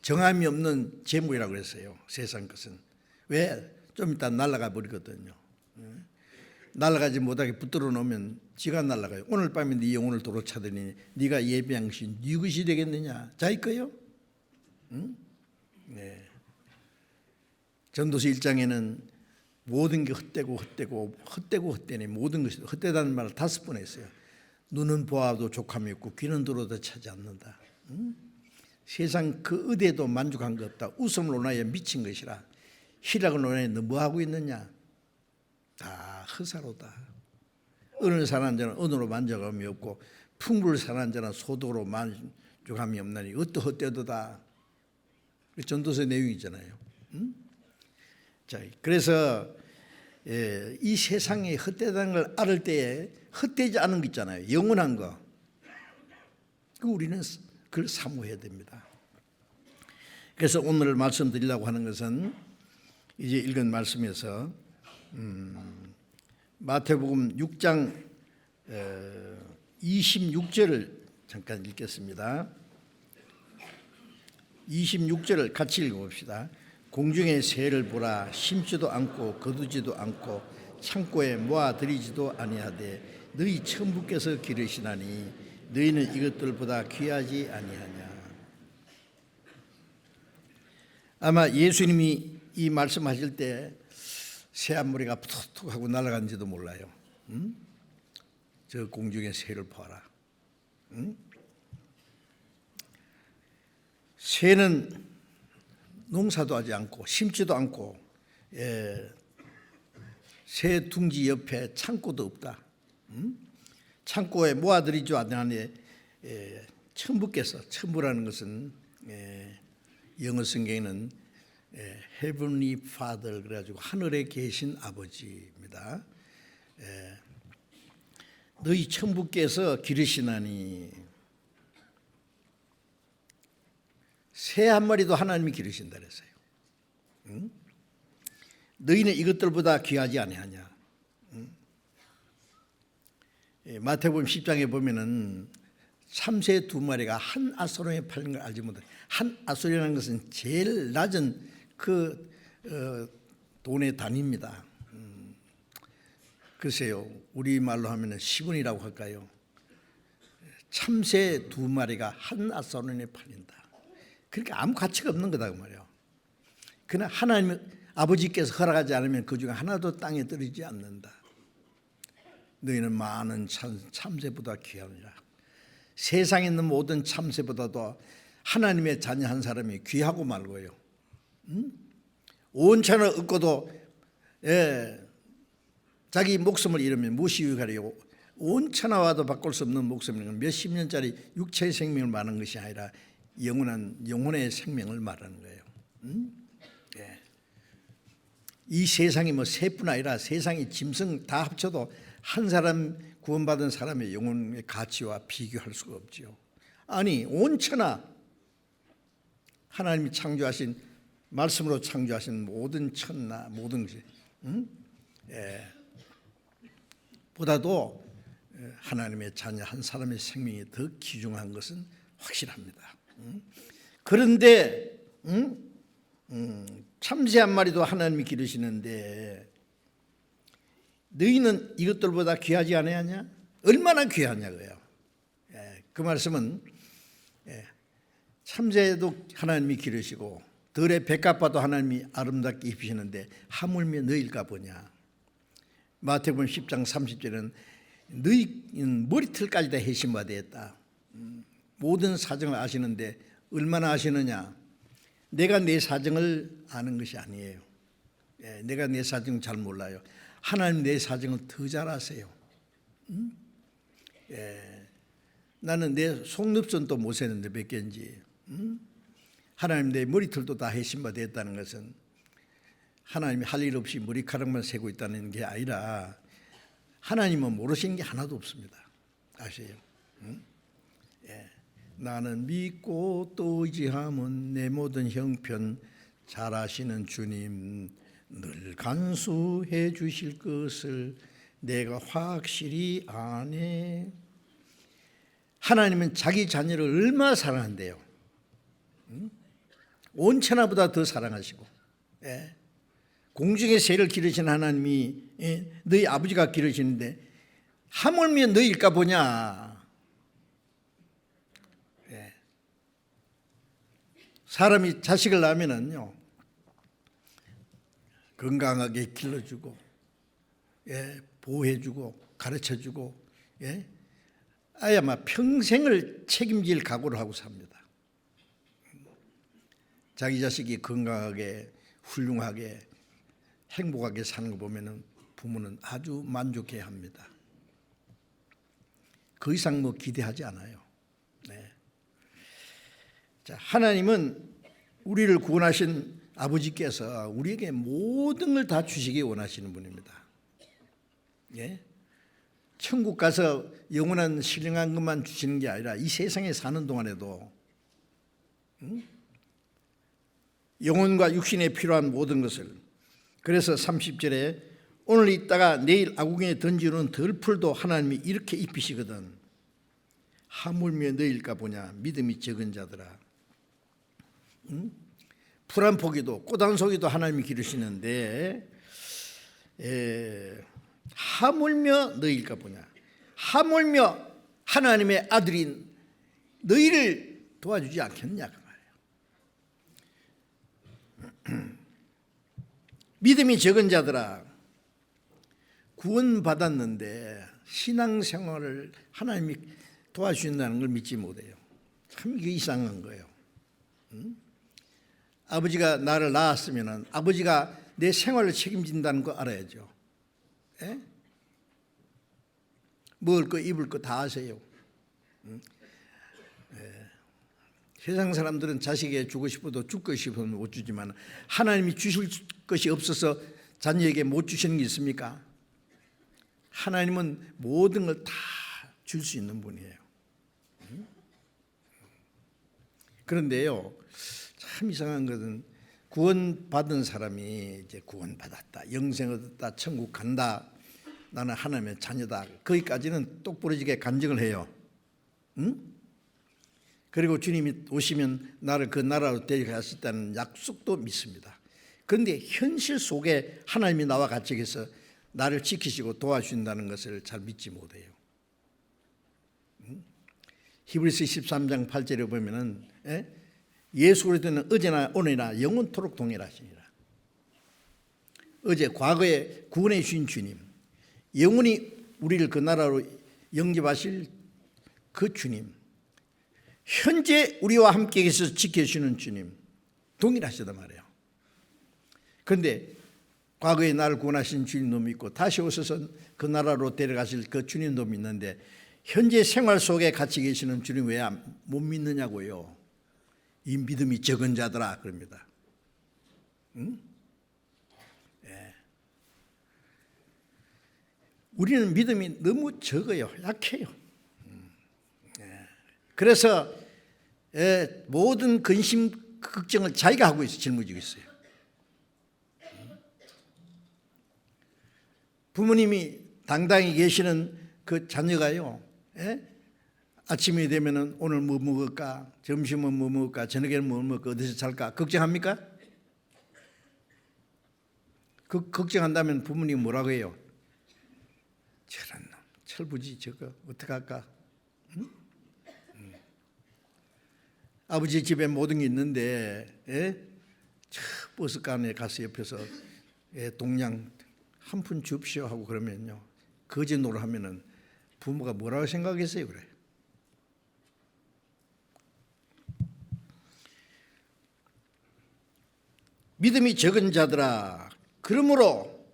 정함이 없는 재물이라고 그랬어요. 세상 것은 왜 좀 이따 날아가 버리거든요. 날아가지 못하게 붙들어 놓으면 지가 날아가요. 오늘 밤에 네 영혼을 도로 차더니 네가 예비한 것이 네 것이 되겠느냐? 자기 거요? 네. 전도서 1장에는 모든 게 헛되니 모든 것이 헛되다는 말을 5번 했어요. 눈은 보아도 족함이 없고 귀는 들어도 차지 않는다. 세상 그 의대도 만족한 것 없다. 웃음을 논하여 미친 것이라. 희락을 논하여 너 뭐하고 있느냐? 다 허사로다. 은을 사는 자는 은으로 만족함이 없고 풍부를 사는 자는 소득으로 만족함이 없나니 헛되도다. 전도서 내용이잖아요. 자, 그래서 이 세상에 헛되다는 걸 알을 때에 헛되지 않은 거 있잖아요. 영원한 거. 우리는 그걸 사모해야 됩니다. 그래서 오늘 말씀드리려고 하는 것은 이제 읽은 말씀에서 마태복음 6장 26절을 잠깐 읽겠습니다. 26절을 같이 읽어봅시다. 공중의 새를 보라. 심지도 않고 거두지도 않고 창고에 모아들이지도 아니하되 너희 천부께서 기르시나니 너희는 이것들보다 귀하지 아니하냐. 아마 예수님이 이 말씀하실 때 새 한 무리가 툭툭 하고 날아간지도 몰라요. 저 공중의 새를 봐라. 새는 농사도 하지 않고 심지도 않고 새 둥지 옆에 창고도 없다. 창고에 모아들이지 않으니 천부께서, 천부라는 것은 영어 성경에는 Heavenly Father 그래가지고 하늘에 계신 아버지입니다. 너희 천부께서 기르시나니 새 한 마리도 하나님이 기르신다 그랬어요. 너희는 이것들보다 귀하지 아니하냐. 마태복음 10장에 보면은 참새 2마리가 한 아소론에 팔린 걸 알지 못해. 한 아소리라는 것은 제일 낮은 그 돈의 단위입니다. 글쎄요, 우리말로 하면 10원이라고 할까요? 참새 2마리가 한 아소론에 팔린다. 그러니까 아무 가치가 없는 거다 그 말이에요. 그러나 하나님 아버지께서 허락하지 않으면 그 중에 하나도 땅에 떨어지지 않는다. 너희는 많은 참새보다 귀하니라. 세상에 있는 모든 참새보다도 하나님의 자녀 한 사람이 귀하고 말고요. 온 천을 얻고도 자기 목숨을 잃으면 무엇이 유익하리요. 온 천하와도 바꿀 수 없는 목숨은 몇십 년짜리 육체의 생명을 말하는 것이 아니라 영혼의 생명을 말하는 거예요. 이 세상이 뭐 새뿐 아니라 세상의 짐승 다 합쳐도 한 사람 구원받은 사람의 영혼의 가치와 비교할 수가 없지요. 아니 온 천하 하나님이 창조하신 말씀으로 창조하신 모든 천하 모든 것이 보다도 하나님의 자녀 한 사람의 생명이 더 귀중한 것은 확실합니다. 그런데 참새 한 마리도 하나님이 기르시는데 너희는 이것들보다 귀하지 아니하냐? 얼마나 귀하냐고요. 그 말씀은 참새도 하나님이 기르시고 들의 백합화도 하나님이 아름답게 입히시는데 하물며 너희일까 보냐. 마태복음 10장 30절은 너희는 머리털까지 다 해심받아 했다. 모든 사정을 아시는데 얼마나 아시느냐. 내가 내 사정을 아는 것이 아니에요. 내가 내 사정 잘 몰라요. 하나님 내 사정을 더 잘 아세요. 나는 내 속눈썹도 못 세는데 몇 개인지. 하나님 내 머리털도 다 해신바 됐다는 것은 하나님이 할 일 없이 머리카락만 세고 있다는 게 아니라 하나님은 모르시는 게 하나도 없습니다. 아세요? 응? 예. 나는 믿고 또 의지함은 내 모든 형편 잘 아시는 주님 늘 간수해 주실 것을 내가 확실히 아네. 하나님은 자기 자녀를 얼마나 사랑한대요. 응? 온 천하보다 더 사랑하시고, 예. 공중의 새를 기르신 하나님이, 예. 너희 아버지가 기르시는데 하물며 너희일까 보냐. 예. 사람이 자식을 낳으면은요 건강하게 길러주고, 예. 보호해주고 가르쳐주고, 예. 아예 아마 평생을 책임질 각오를 하고 삽니다. 자기 자식이 건강하게 훌륭하게 행복하게 사는 거 보면은 부모는 아주 만족해 합니다. 그 이상 뭐 기대하지 않아요. 네. 자, 하나님은 우리를 구원하신 아버지께서 우리에게 모든 걸 다 주시기 원하시는 분입니다. 예? 천국 가서 영원한 신령한 것만 주시는 게 아니라 이 세상에 사는 동안에도 영혼과 육신에 필요한 모든 것을, 그래서 30절에 오늘 있다가 내일 아궁이에 던지는 덜풀도 하나님이 이렇게 입히시거든. 하물며 너희일까 보냐 믿음이 적은 자들아. 풀 한 포기도 꽃 한 송이도 하나님이 기르시는데 하물며 너희일까 보냐. 하물며 하나님의 아들인 너희를 도와주지 않겠냐 그 말이에요. 믿음이 적은 자들아, 구원받았는데 신앙생활을 하나님이 도와주신다는 걸 믿지 못해요. 참 이게 이상한 거예요. 아버지가 나를 낳았으면 아버지가 내 생활을 책임진다는 거 알아야죠. 예? 먹을 거 입을 거 다 아세요. 세상 사람들은 자식에게 주고 싶어도 주고 싶으면 못 주지만 하나님이 주실 것이 없어서 자녀에게 못 주시는 게 있습니까? 하나님은 모든 걸 다 줄 수 있는 분이에요. 그런데요, 참 이상한 것은 구원받은 사람이 이제 구원받았다, 영생 얻었다, 천국 간다, 나는 하나님의 자녀다, 거기까지는 똑부러지게 간증을 해요. 그리고 주님이 오시면 나를 그 나라로 데려가시다는 약속도 믿습니다. 그런데 현실 속에 하나님이 나와 같이 계셔서 나를 지키시고 도와주신다는 것을 잘 믿지 못해요. 히브리서 13장 8절에 보면은 예수 그리스도는 어제나 오늘이나 영원토록 동일하시니라. 어제 과거에 구원해 주신 주님, 영원히 우리를 그 나라로 영접하실 그 주님, 현재 우리와 함께 계셔서 지켜주시는 주님 동일하시단 말이에요. 그런데 과거에 나를 구원하신 주님도 믿고 다시 오셔서 그 나라로 데려가실 그 주님도 믿는데 현재 생활 속에 같이 계시는 주님 왜 못 믿느냐고요. 이 믿음이 적은 자들아 그럽니다. 예. 우리는 믿음이 너무 적어요. 약해요. 그래서 모든 근심 걱정을 자기가 하고 있어요. 짊어지고 있어요. 부모님이 당당히 계시는 그 자녀가요, 아침이 되면은 오늘 뭐 먹을까, 점심은 뭐 먹을까, 저녁에는 뭐 먹을까, 어디서 잘까 걱정합니까? 그 걱정한다면 부모님이 뭐라고 해요? 저런 놈, 철부지 저거 어떡할까? 아버지 집에 모든 게 있는데 버스간에 가서 옆에서 동양 한 푼 줍시오 하고 그러면요, 거짓 노릇 하면은 부모가 뭐라고 생각했어요? 그래. 믿음이 적은 자들아, 그러므로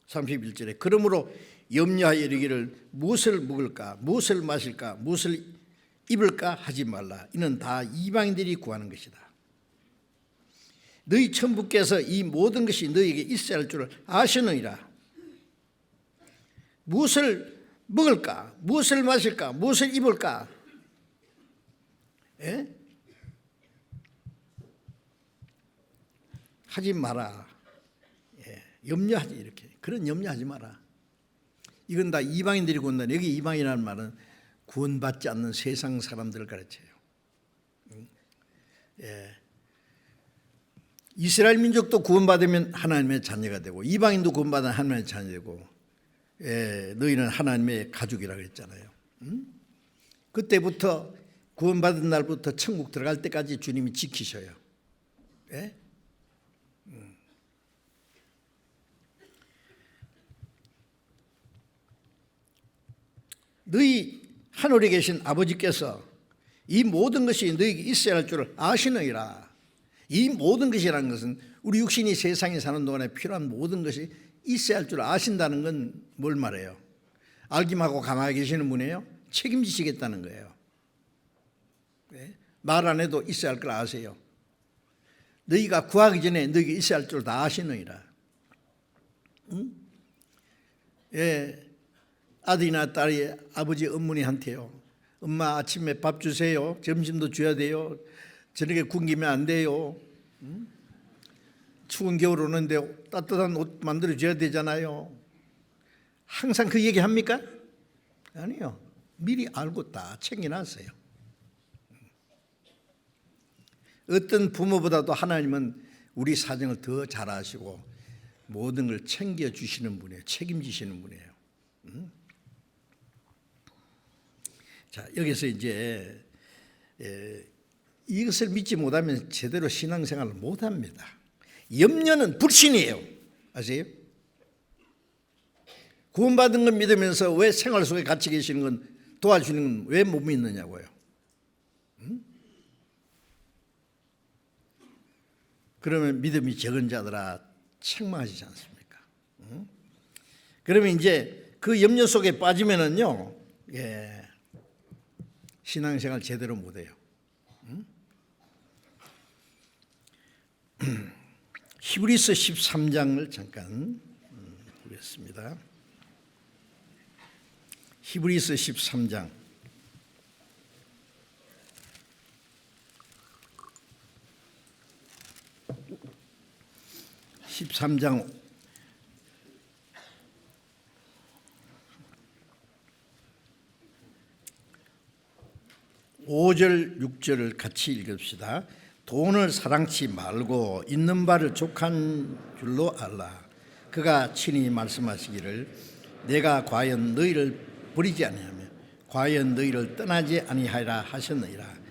31절에 그러므로 염려하여 이르기를 무엇을 먹을까, 무엇을 마실까, 무엇을 입을까 하지 말라. 이는 다 이방인들이 구하는 것이다. 너희 천부께서 이 모든 것이 너희에게 있어야 할 줄을 아시느니라. 무엇을 먹을까? 무엇을 마실까? 무엇을 입을까? 예? 하지 마라. 예, 염려하지 이렇게. 그런 염려하지 마라. 이건 다 이방인들이 구원다. 여기 이방이라는 말은 구원받지 않는 세상 사람들을 가르쳐요. 예. 이스라엘 민족도 구원받으면 하나님의 자녀가 되고 이방인도 구원받으면 하나님의 자녀가 되고 예, 너희는 하나님의 가족이라고 했잖아요. 그때부터 구원받은 날부터 천국 들어갈 때까지 주님이 지키셔요. 예? 너희 하늘에 계신 아버지께서 이 모든 것이 너희에게 있어야 할 줄을 아시느니라. 이 모든 것이라는 것은 우리 육신이 세상에 사는 동안에 필요한 모든 것이 있어야 할 줄 아신다는 건 뭘 말해요? 알기만 하고 가만히 계시는 분이에요? 책임지시겠다는 거예요. 네? 말 안 해도 있어야 할 걸 아세요. 너희가 구하기 전에 너희가 있어야 할 줄 다 아시느니라. 응? 예, 아들이나 딸이 아버지 어머니한테요. 엄마 아침에 밥 주세요. 점심도 줘야 돼요. 저녁에 굶기면 안 돼요. 응? 추운 겨울 오는데 따뜻한 옷 만들어 줘야 되잖아요. 항상 그 얘기 합니까? 아니요. 미리 알고 다 챙겨놨어요. 어떤 부모보다도 하나님은 우리 사정을 더 잘 아시고 모든 걸 챙겨주시는 분이에요. 책임지시는 분이에요. 자, 여기서 이제 이것을 믿지 못하면 제대로 신앙생활을 못합니다. 염려는 불신이에요. 아세요? 구원받은 건 믿으면서 왜 생활 속에 같이 계시는 건 도와주는 건 왜 못 믿느냐고요. 그러면 믿음이 적은 자들아 책망하시지 않습니까? 그러면 이제 그 염려 속에 빠지면은요, 예, 신앙생활 제대로 못해요. 히브리서 13장을 잠깐 보겠습니다. 히브리서 13장 13장 5절 6절을 같이 읽읍시다. 돈을 사랑치 말고 있는 바를 족한 줄로 알라. 그가 친히 말씀하시기를 내가 과연 너희를 버리지 아니하며 과연 너희를 떠나지 아니하리라 하셨느니라.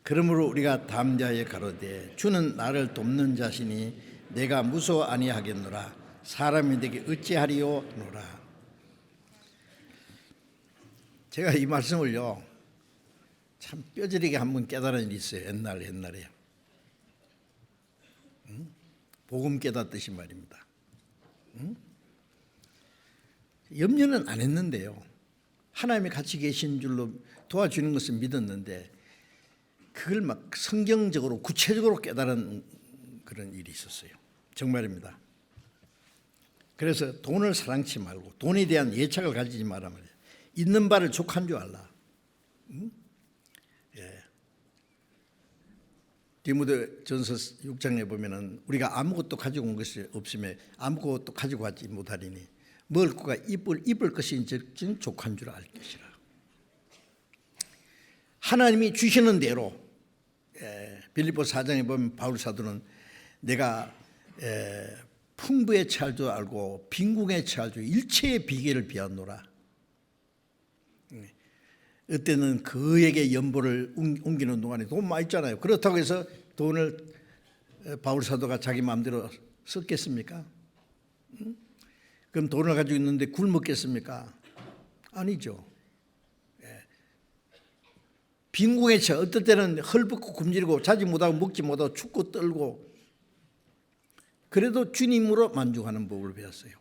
그러므로 우리가 담대하여 가로되 주는 나를 돕는 자시니 내가 무서워 아니하겠노라. 사람이 내게 어찌하리요 노라. 제가 이 말씀을요 참 뼈저리게 한번 깨달은 일이 있어요. 옛날에 복음 깨닫듯이 말입니다. 염려는 안 했는데요, 하나님이 같이 계신 줄로 도와주는 것을 믿었는데 그걸 막 성경적으로 구체적으로 깨달은 그런 일이 있었어요. 정말입니다. 그래서 돈을 사랑치 말고 돈에 대한 예착을 가지지 마라 말이에요. 있는 바를 족한 줄 알라. 예. 디모데전서 6장에 보면은 우리가 아무것도 가지고 온 것이 없으면 아무것도 가지고 가지 못하리니 먹을 것과 입을 것이 즉 족한 줄 알 것이라. 하나님이 주시는 대로, 빌립보서 4장에 보면 바울 사도는 내가 풍부에 처할 줄 알고 빈궁에 처할 줄 일체의 비결을 비하노라. 그때는 그에게 연보를 옮기는 동안에 돈 많이 있잖아요. 그렇다고 해서 돈을 바울 사도가 자기 마음대로 썼겠습니까? 그럼 돈을 가지고 있는데 굶었겠습니까? 아니죠. 빈궁에 처, 어떨 때는 헐벗고 굶주리고 자지 못하고 먹지 못하고 춥고 떨고 그래도 주님으로 만족하는 법을 배웠어요.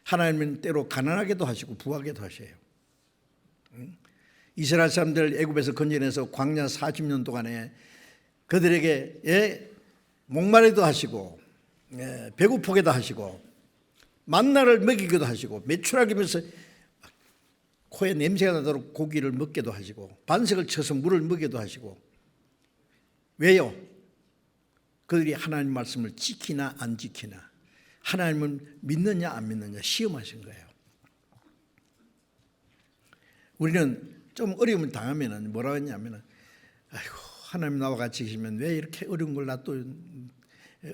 하나님은 때로 가난하게도 하시고 부하게도 하셔요. 이스라엘 사람들 애굽에서 건져내서 광야 40년 동안에 그들에게 목마르기도 하시고 배고프게도 하시고 만나를 먹이기도 하시고 메추라기면서 코에 냄새가 나도록 고기를 먹게도 하시고 반석을 쳐서 물을 먹여도 하시고 왜요? 그들이 하나님 말씀을 지키나 안 지키나 하나님을 믿느냐 안 믿느냐 시험하신 거예요. 우리는 좀 어려움을 당하면 뭐라고 했냐면 아이고 하나님 나와 같이 계시면 왜 이렇게 어려운 걸 나 또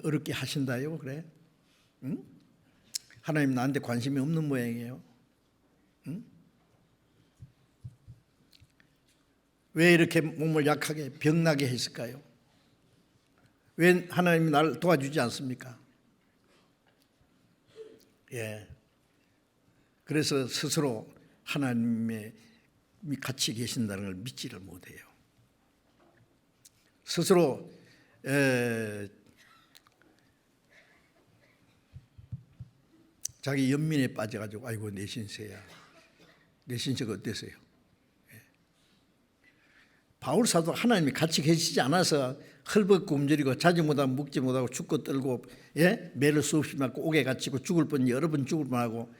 어렵게 하신다요? 그래? 응? 하나님 나한테 관심이 없는 모양이에요. 응? 왜 이렇게 몸을 약하게 병나게 했을까요? 왜 하나님이 나를 도와주지 않습니까? 그래서 스스로 하나님의 같이 계신다는 걸 믿지를 못해요. 스스로 자기 연민에 빠져가지고 아이고 내 신세야. 내 신세가 어땠어요? 바울 사도 하나님이 같이 계시지 않아서 헐벗고 움저리고 자지 못하고 먹지 못하고 죽고 떨고 매를 수없이 맞고 옥에 갇히고 죽을 뻔 여러 번 죽을 뻔하고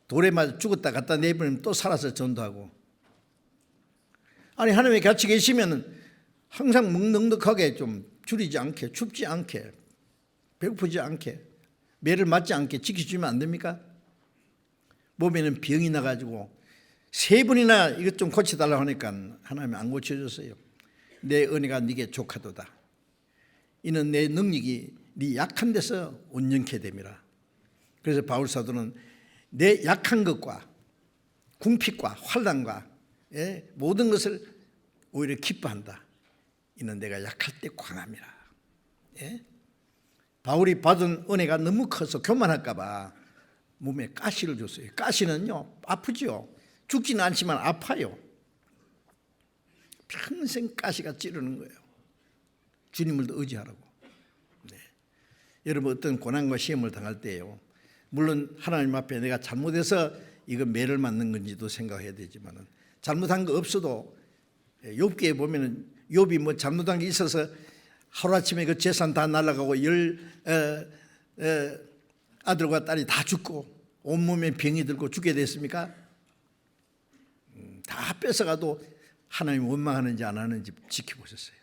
돌에 맞아 죽었다 갖다 내버리면 또 살아서 전도하고 아니 하나님이 같이 계시면 항상 넉넉하게 좀 줄이지 않게 춥지 않게 배고프지 않게 매를 맞지 않게 지켜주면 안 됩니까? 몸에는 병이 나가지고 3번이나 이것 좀 고쳐달라고 하니까 하나님이 안 고쳐줬어요. 내 은혜가 네게 족하도다. 이는 내 능력이 네 약한 데서 온전케 됨이라. 그래서 바울 사도는 내 약한 것과 궁핍과 환난과 모든 것을 오히려 기뻐한다. 이는 내가 약할 때 강함이라. 바울이 받은 은혜가 너무 커서 교만할까 봐 몸에 가시를 줬어요. 가시는요 아프죠. 죽지는 않지만 아파요. 평생 가시가 찌르는 거예요. 주님을 더 의지하라고. 여러분 어떤 고난과 시험을 당할 때요. 물론 하나님 앞에 내가 잘못해서 이거 매를 맞는 건지도 생각해야 되지만 잘못한 거 없어도 욥기에 보면은 욥이 뭐 잘못한 게 있어서 하루아침에 그 재산 다 날아가고 아들과 딸이 다 죽고 온몸에 병이 들고 죽게 됐습니까? 다 뺏어가도 하나님 원망하는지 안 하는지 지켜보셨어요.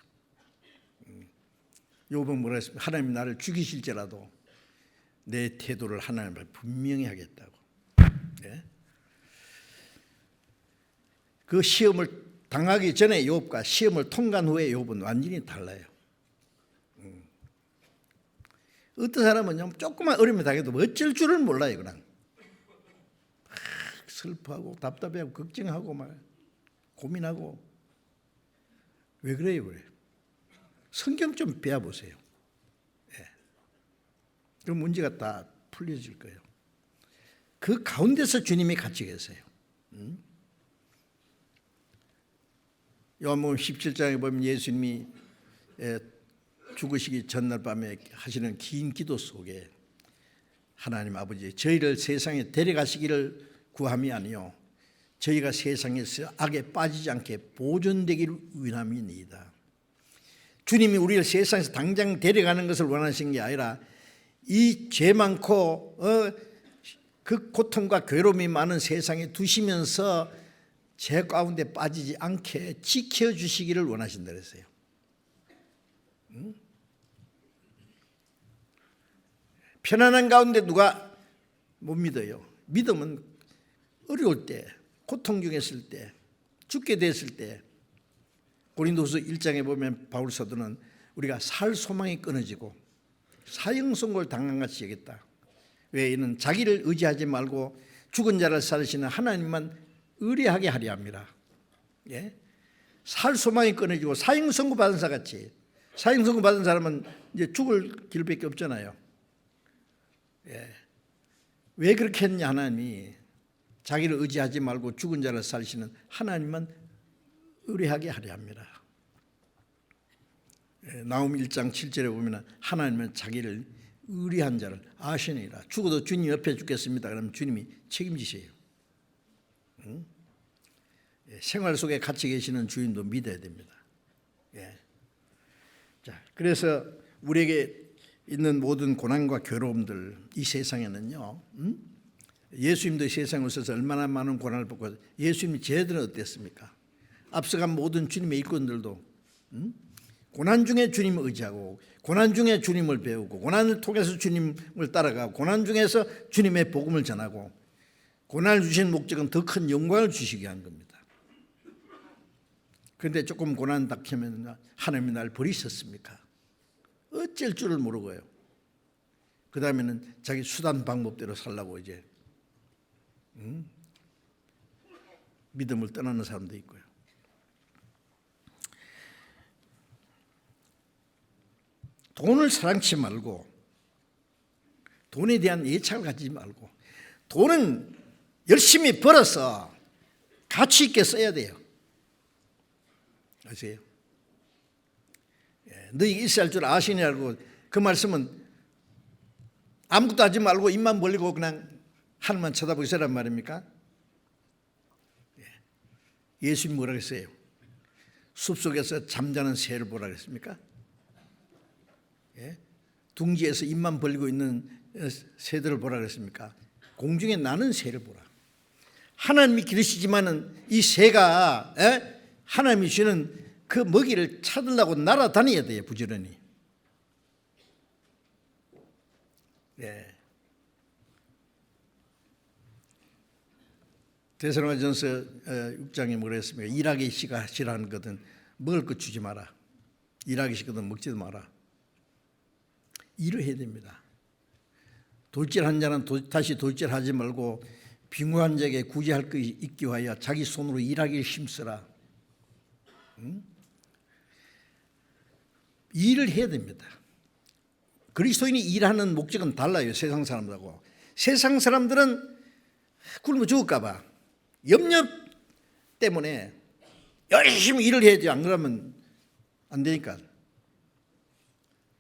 욥은 뭐라 했습니까? 하나님 나를 죽이실지라도 내 태도를 하나님 앞에 분명히 하겠다고. 그 시험을 당하기 전에 욥과 시험을 통과한 후에 욥은 완전히 달라요. 어떤 사람은 조그만 어려움을 당해도 어쩔 줄을 몰라요. 그냥 슬퍼하고 답답해하고 걱정하고 막 고민하고 왜 그래요? 그래. 성경 좀 배워보세요. 그럼 문제가 다 풀려질 거예요. 그 가운데서 주님이 같이 계세요. 요한복음 17장에 보면 예수님이 죽으시기 전날 밤에 하시는 긴 기도 속에 하나님 아버지 저희를 세상에 데려가시기를 구함이 아니요 저희가 세상에서 악에 빠지지 않게 보존되기를 원함이니이다. 주님이 우리를 세상에서 당장 데려가는 것을 원하신 게 아니라 이 죄 많고 그 고통과 괴로움이 많은 세상에 두시면서 죄 가운데 빠지지 않게 지켜주시기를 원하신다 그랬어요. 편안한 가운데 누가 못 믿어요. 믿음은 어려울 때, 고통 중에 있을 때, 죽게 됐을 때 고린도후서 1장에 보면 바울 사도는 우리가 살 소망이 끊어지고 사형선고를 당한 같이 여겼다. 왜? 이는 자기를 의지하지 말고 죽은 자를 살리시는 하나님만 의뢰하게 하려 합니다. 살 소망이 끊어지고 사형선고 받은 사같이 사형선고 받은 사람은 이제 죽을 길밖에 없잖아요. 왜 그렇게 했냐? 하나님이 자기를 의지하지 말고 죽은 자를 살리시는 하나님만 의뢰하게 하려 합니다. 나홈 1장 7절에 보면 하나님은 자기를 의뢰한 자를 아시니라. 죽어도 주님 옆에 죽겠습니다. 그러면 주님이 책임지세요. 생활 속에 같이 계시는 주님도 믿어야 됩니다. 자, 그래서 우리에게 있는 모든 고난과 괴로움들, 이 세상에는요, 예수님도 세상에 오셔서 얼마나 많은 고난을 받고, 예수님이 제자들은 어땠습니까? 앞서간 모든 주님의 일꾼들도 고난 중에 주님을 의지하고, 고난 중에 주님을 배우고, 고난을 통해서 주님을 따라가고, 고난 중에서 주님의 복음을 전하고, 고난을 주신 목적은 더 큰 영광을 주시기 위한 겁니다. 그런데 조금 고난 닥치면 하나님이 날 버리셨습니까? 어쩔 줄을 모르고요. 그 다음에는 자기 수단 방법대로 살라고 이제 믿음을 떠나는 사람도 있고요. 돈을 사랑치 말고, 돈에 대한 애착을 가지지 말고, 돈은 열심히 벌어서 가치 있게 써야 돼요. 아세요? 너희 있어야 할 줄 아시냐고, 그 말씀은 아무것도 하지 말고 입만 벌리고 그냥 하늘만 쳐다보고 있으란 말입니까? 예수님이 뭐라 그랬어요? 숲속에서 잠자는 새를 보라 그랬습니까? 둥지에서 입만 벌리고 있는 새들을 보라 그랬습니까? 공중에 나는 새를 보라. 하나님이 기르시지만은 이 새가 하나님이 주는 그 먹이를 찾으려고 날아다녀야 돼요, 부지런히. 데살로니가전서 6장에 뭐라 했습니까? 일하기 싫어하는 것은 먹을 것 주지 마라. 일하기 싫거든 먹지도 마라. 일을 해야 됩니다. 돌질한 자는 다시 돌질하지 말고 빈곤한 자에게 구제할 것이 있기 위하여 자기 손으로 일하기를 힘쓰라. 일을 해야 됩니다. 그리스도인이 일하는 목적은 달라요, 세상 사람들하고. 세상 사람들은 굶어 죽을까 봐 염려 때문에 열심히 일을 해야지, 안 그러면 안 되니까.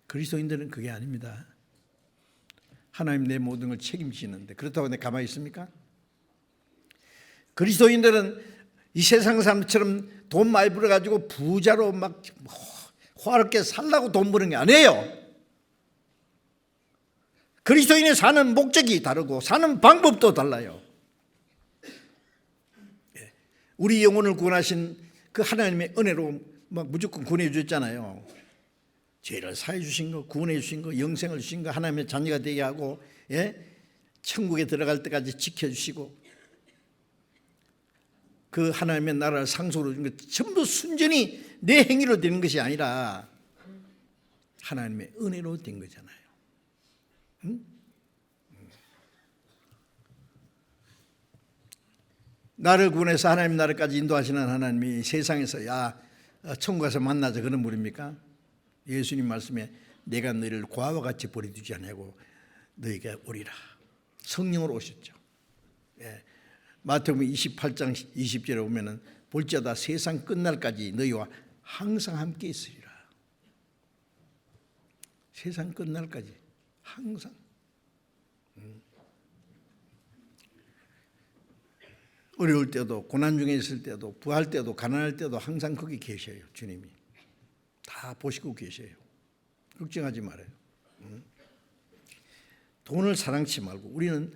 그리스도인들은 그게 아닙니다. 하나님 내 모든 걸 책임지는데 그렇다고 내가 가만히 있습니까? 그리스도인들은 이 세상 사람처럼 돈 많이 벌어가지고 부자로 막 호화롭게 살라고 돈 버는 게 아니에요. 그리스도인이 사는 목적이 다르고 사는 방법도 달라요. 우리 영혼을 구원하신 그 하나님의 은혜로 막 무조건 구원해 주셨잖아요. 죄를 사해 주신 거, 구원해 주신 거, 영생을 주신 거, 하나님의 자녀가 되게 하고, 천국에 들어갈 때까지 지켜주시고, 그 하나님의 나라를 상속으로 준 것 전부 순전히 내 행위로 되는 것이 아니라 하나님의 은혜로 된 거잖아요. 나를 구원해서 하나님 나라까지 인도하시는 하나님이 세상에서 야 천국 가서 만나자 그런 분입니까? 예수님 말씀에 내가 너희를 고아와 같이 버려두지 아니하고 너희가 오리라. 성령으로 오셨죠. 마태복음 28장 20절에 보면은 볼지어다 세상 끝날까지 너희와 항상 함께 있으리라. 세상 끝날까지 항상. 어려울 때도, 고난 중에 있을 때도, 부할 때도, 가난할 때도 항상 거기 계셔요. 주님이 다 보시고 계셔요. 걱정하지 말아요. 돈을 사랑치 말고, 우리는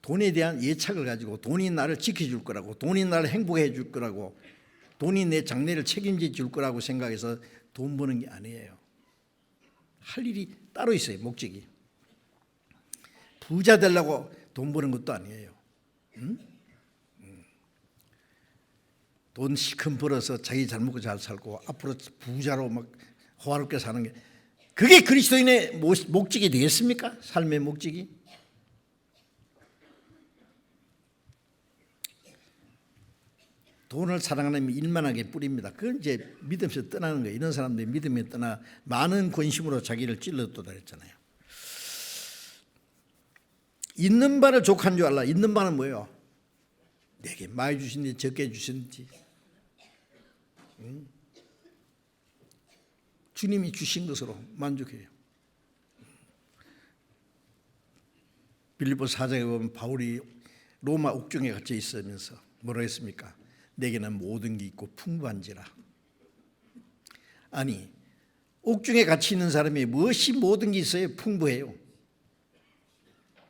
돈에 대한 예착을 가지고 돈이 나를 지켜줄 거라고, 돈이 나를 행복해 줄 거라고, 돈이 내 장래를 책임져 줄 거라고 생각해서 돈 버는 게 아니에요. 할 일이 따로 있어요. 목적이. 부자 되려고 돈 버는 것도 아니에요. 돈 시큰 벌어서 자기 잘 먹고 잘 살고 앞으로 부자로 막 호화롭게 사는 게, 그게 그리스도인의 목적이 되겠습니까? 삶의 목적이? 돈을 사랑하는 일만하게 뿌립니다. 그건 이제 믿음에서 떠나는 거예요. 이런 사람들이 믿음에 떠나 많은 권심으로 자기를 찔러도다 했잖아요. 있는 바를 족한 줄 알라. 있는 바는 뭐예요? 내게 많이 주신지 적게 주신지 주님이 주신 것으로 만족해요. 빌립보 4장에 보면 바울이 로마 옥중에 갇혀 있으면서 뭐라 했습니까? 내게는 모든 게 있고 풍부한지라. 아니 옥중에 갇혀 있는 사람이 무엇이 모든 게 있어요? 풍부해요.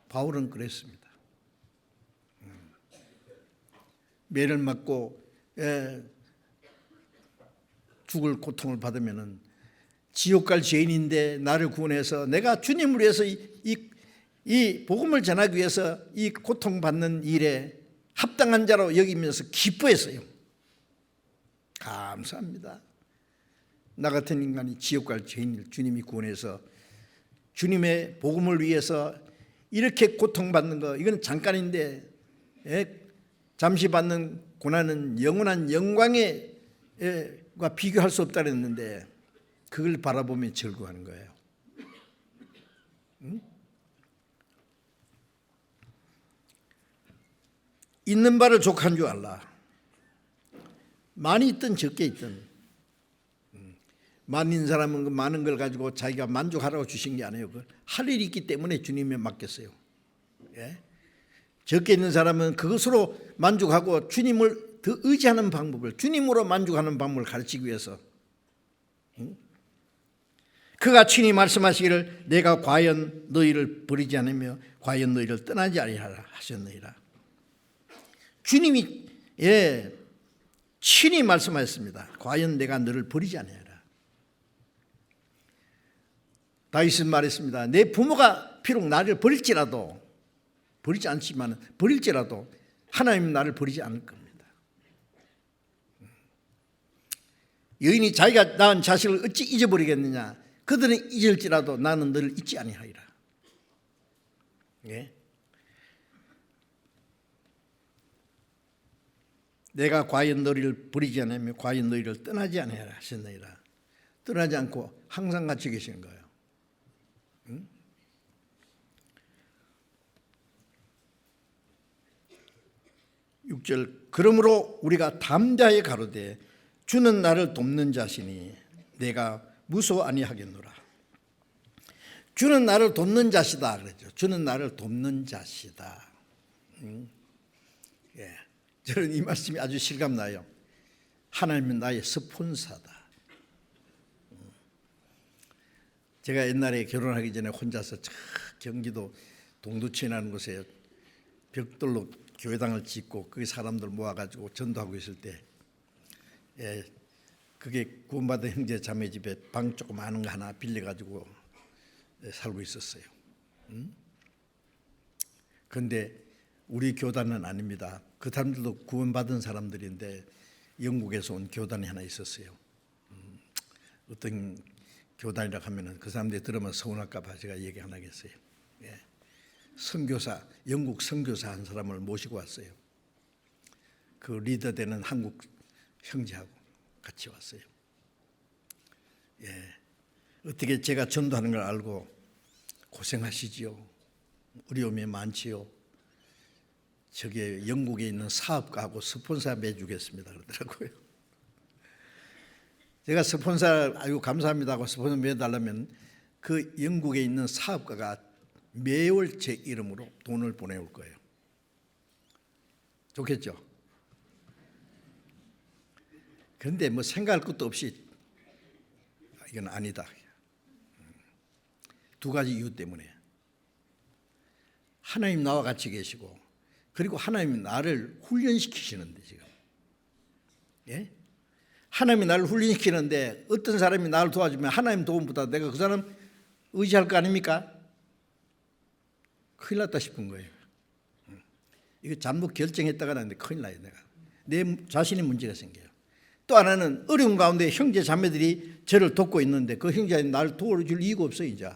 바울은 그랬습니다. 매를 맞고 죽을 고통을 받으면은 지옥 갈 죄인인데 나를 구원해서 내가 주님을 위해서 이 복음을 전하기 위해서 이 고통받는 일에 합당한 자로 여기면서 기뻐했어요. 감사합니다. 나 같은 인간이 지옥 갈 죄인을 주님이 구원해서 주님의 복음을 위해서 이렇게 고통받는 거 이건 잠깐인데 잠시 받는 고난은 영원한 영광과 비교할 수 없다 그랬는데 그걸 바라보며 즐거워하는 거예요. 응? 있는 바를 족한 줄 알라. 많이 있든 적게 있든 많은 사람은 그 많은 걸 가지고 자기가 만족하라고 주신 게 아니에요. 할 일이 있기 때문에 주님에 맡겼어요. 적게 있는 사람은 그것으로 만족하고 주님을 더 의지하는 방법을, 주님으로 만족하는 방법을 가르치기 위해서 그가 친히 말씀하시기를 내가 과연 너희를 버리지 않으며 과연 너희를 떠나지 아니하라 하셨느니라. 주님이 친히 말씀하셨습니다. 과연 내가 너를 버리지 아니하라. 다윗은 말했습니다. 내 부모가 비록 나를 버릴지라도, 버리지 않지만 버릴지라도 하나님은 나를 버리지 않을 겁니다. 여인이 자기가 낳은 자식을 어찌 잊어버리겠느냐. 그들은 잊을지라도 나는 너를 잊지 아니하리라. 내가 과연 너희를 버리지 않으며 과연 너희를 떠나지 아니하라 하셨느니라. 떠나지 않고 항상 같이 계시는 거예요. 6절 그러므로 우리가 담대하게 가로되 주는 나를 돕는 자시니 내가 무서워 아니하겠노라. 주는 나를 돕는 자시다 그랬죠. 주는 나를 돕는 자시다. 저는 이 말씀이 아주 실감나요. 하나님은 나의 스폰서다. 제가 옛날에 결혼하기 전에 혼자서 경기도 동두천이라는 곳에 벽돌로 교회당을 짓고 그 사람들 모아가지고 전도하고 있을 때 그게 구원받은 형제 자매 집에 방 조그마한 거 하나 빌려가지고 살고 있었어요. 그런데 우리 교단은 아닙니다. 그 사람들도 구원받은 사람들인데 영국에서 온 교단이 하나 있었어요. 어떤 교단이라고 하면은 그 사람들이 들으면 서운할까 봐 제가 얘기 안 하겠어요. 선교사, 영국 선교사 한 사람을 모시고 왔어요. 그 리더 되는 한국 형제하고 같이 왔어요. 어떻게 제가 전도하는 걸 알고 고생하시지요. 어려움이 많지요. 저게 영국에 있는 사업가하고 스폰서 매주겠습니다 그러더라고요. 제가 스폰서 아유 감사합니다 하고 스폰서 매달라면 그 영국에 있는 사업가가 매월 제 이름으로 돈을 보내올 거예요. 좋겠죠? 그런데 뭐 생각할 것도 없이 이건 아니다. 두 가지 이유 때문에 하나님 나와 같이 계시고 그리고 하나님이 나를 훈련시키시는데 지금 하나님이 나를 훈련시키는데 어떤 사람이 나를 도와주면 하나님 도움보다 내가 그 사람 의지할 거 아닙니까? 큰일 났다 싶은 거예요. 이거 잘못 결정했다가 나는데 큰일 나요. 내가 내 자신이 문제가 생겨요. 또 하나는 어려운 가운데 형제 자매들이 저를 돕고 있는데 그 형제들이 나를 도와줄 이유가 없어요. 이제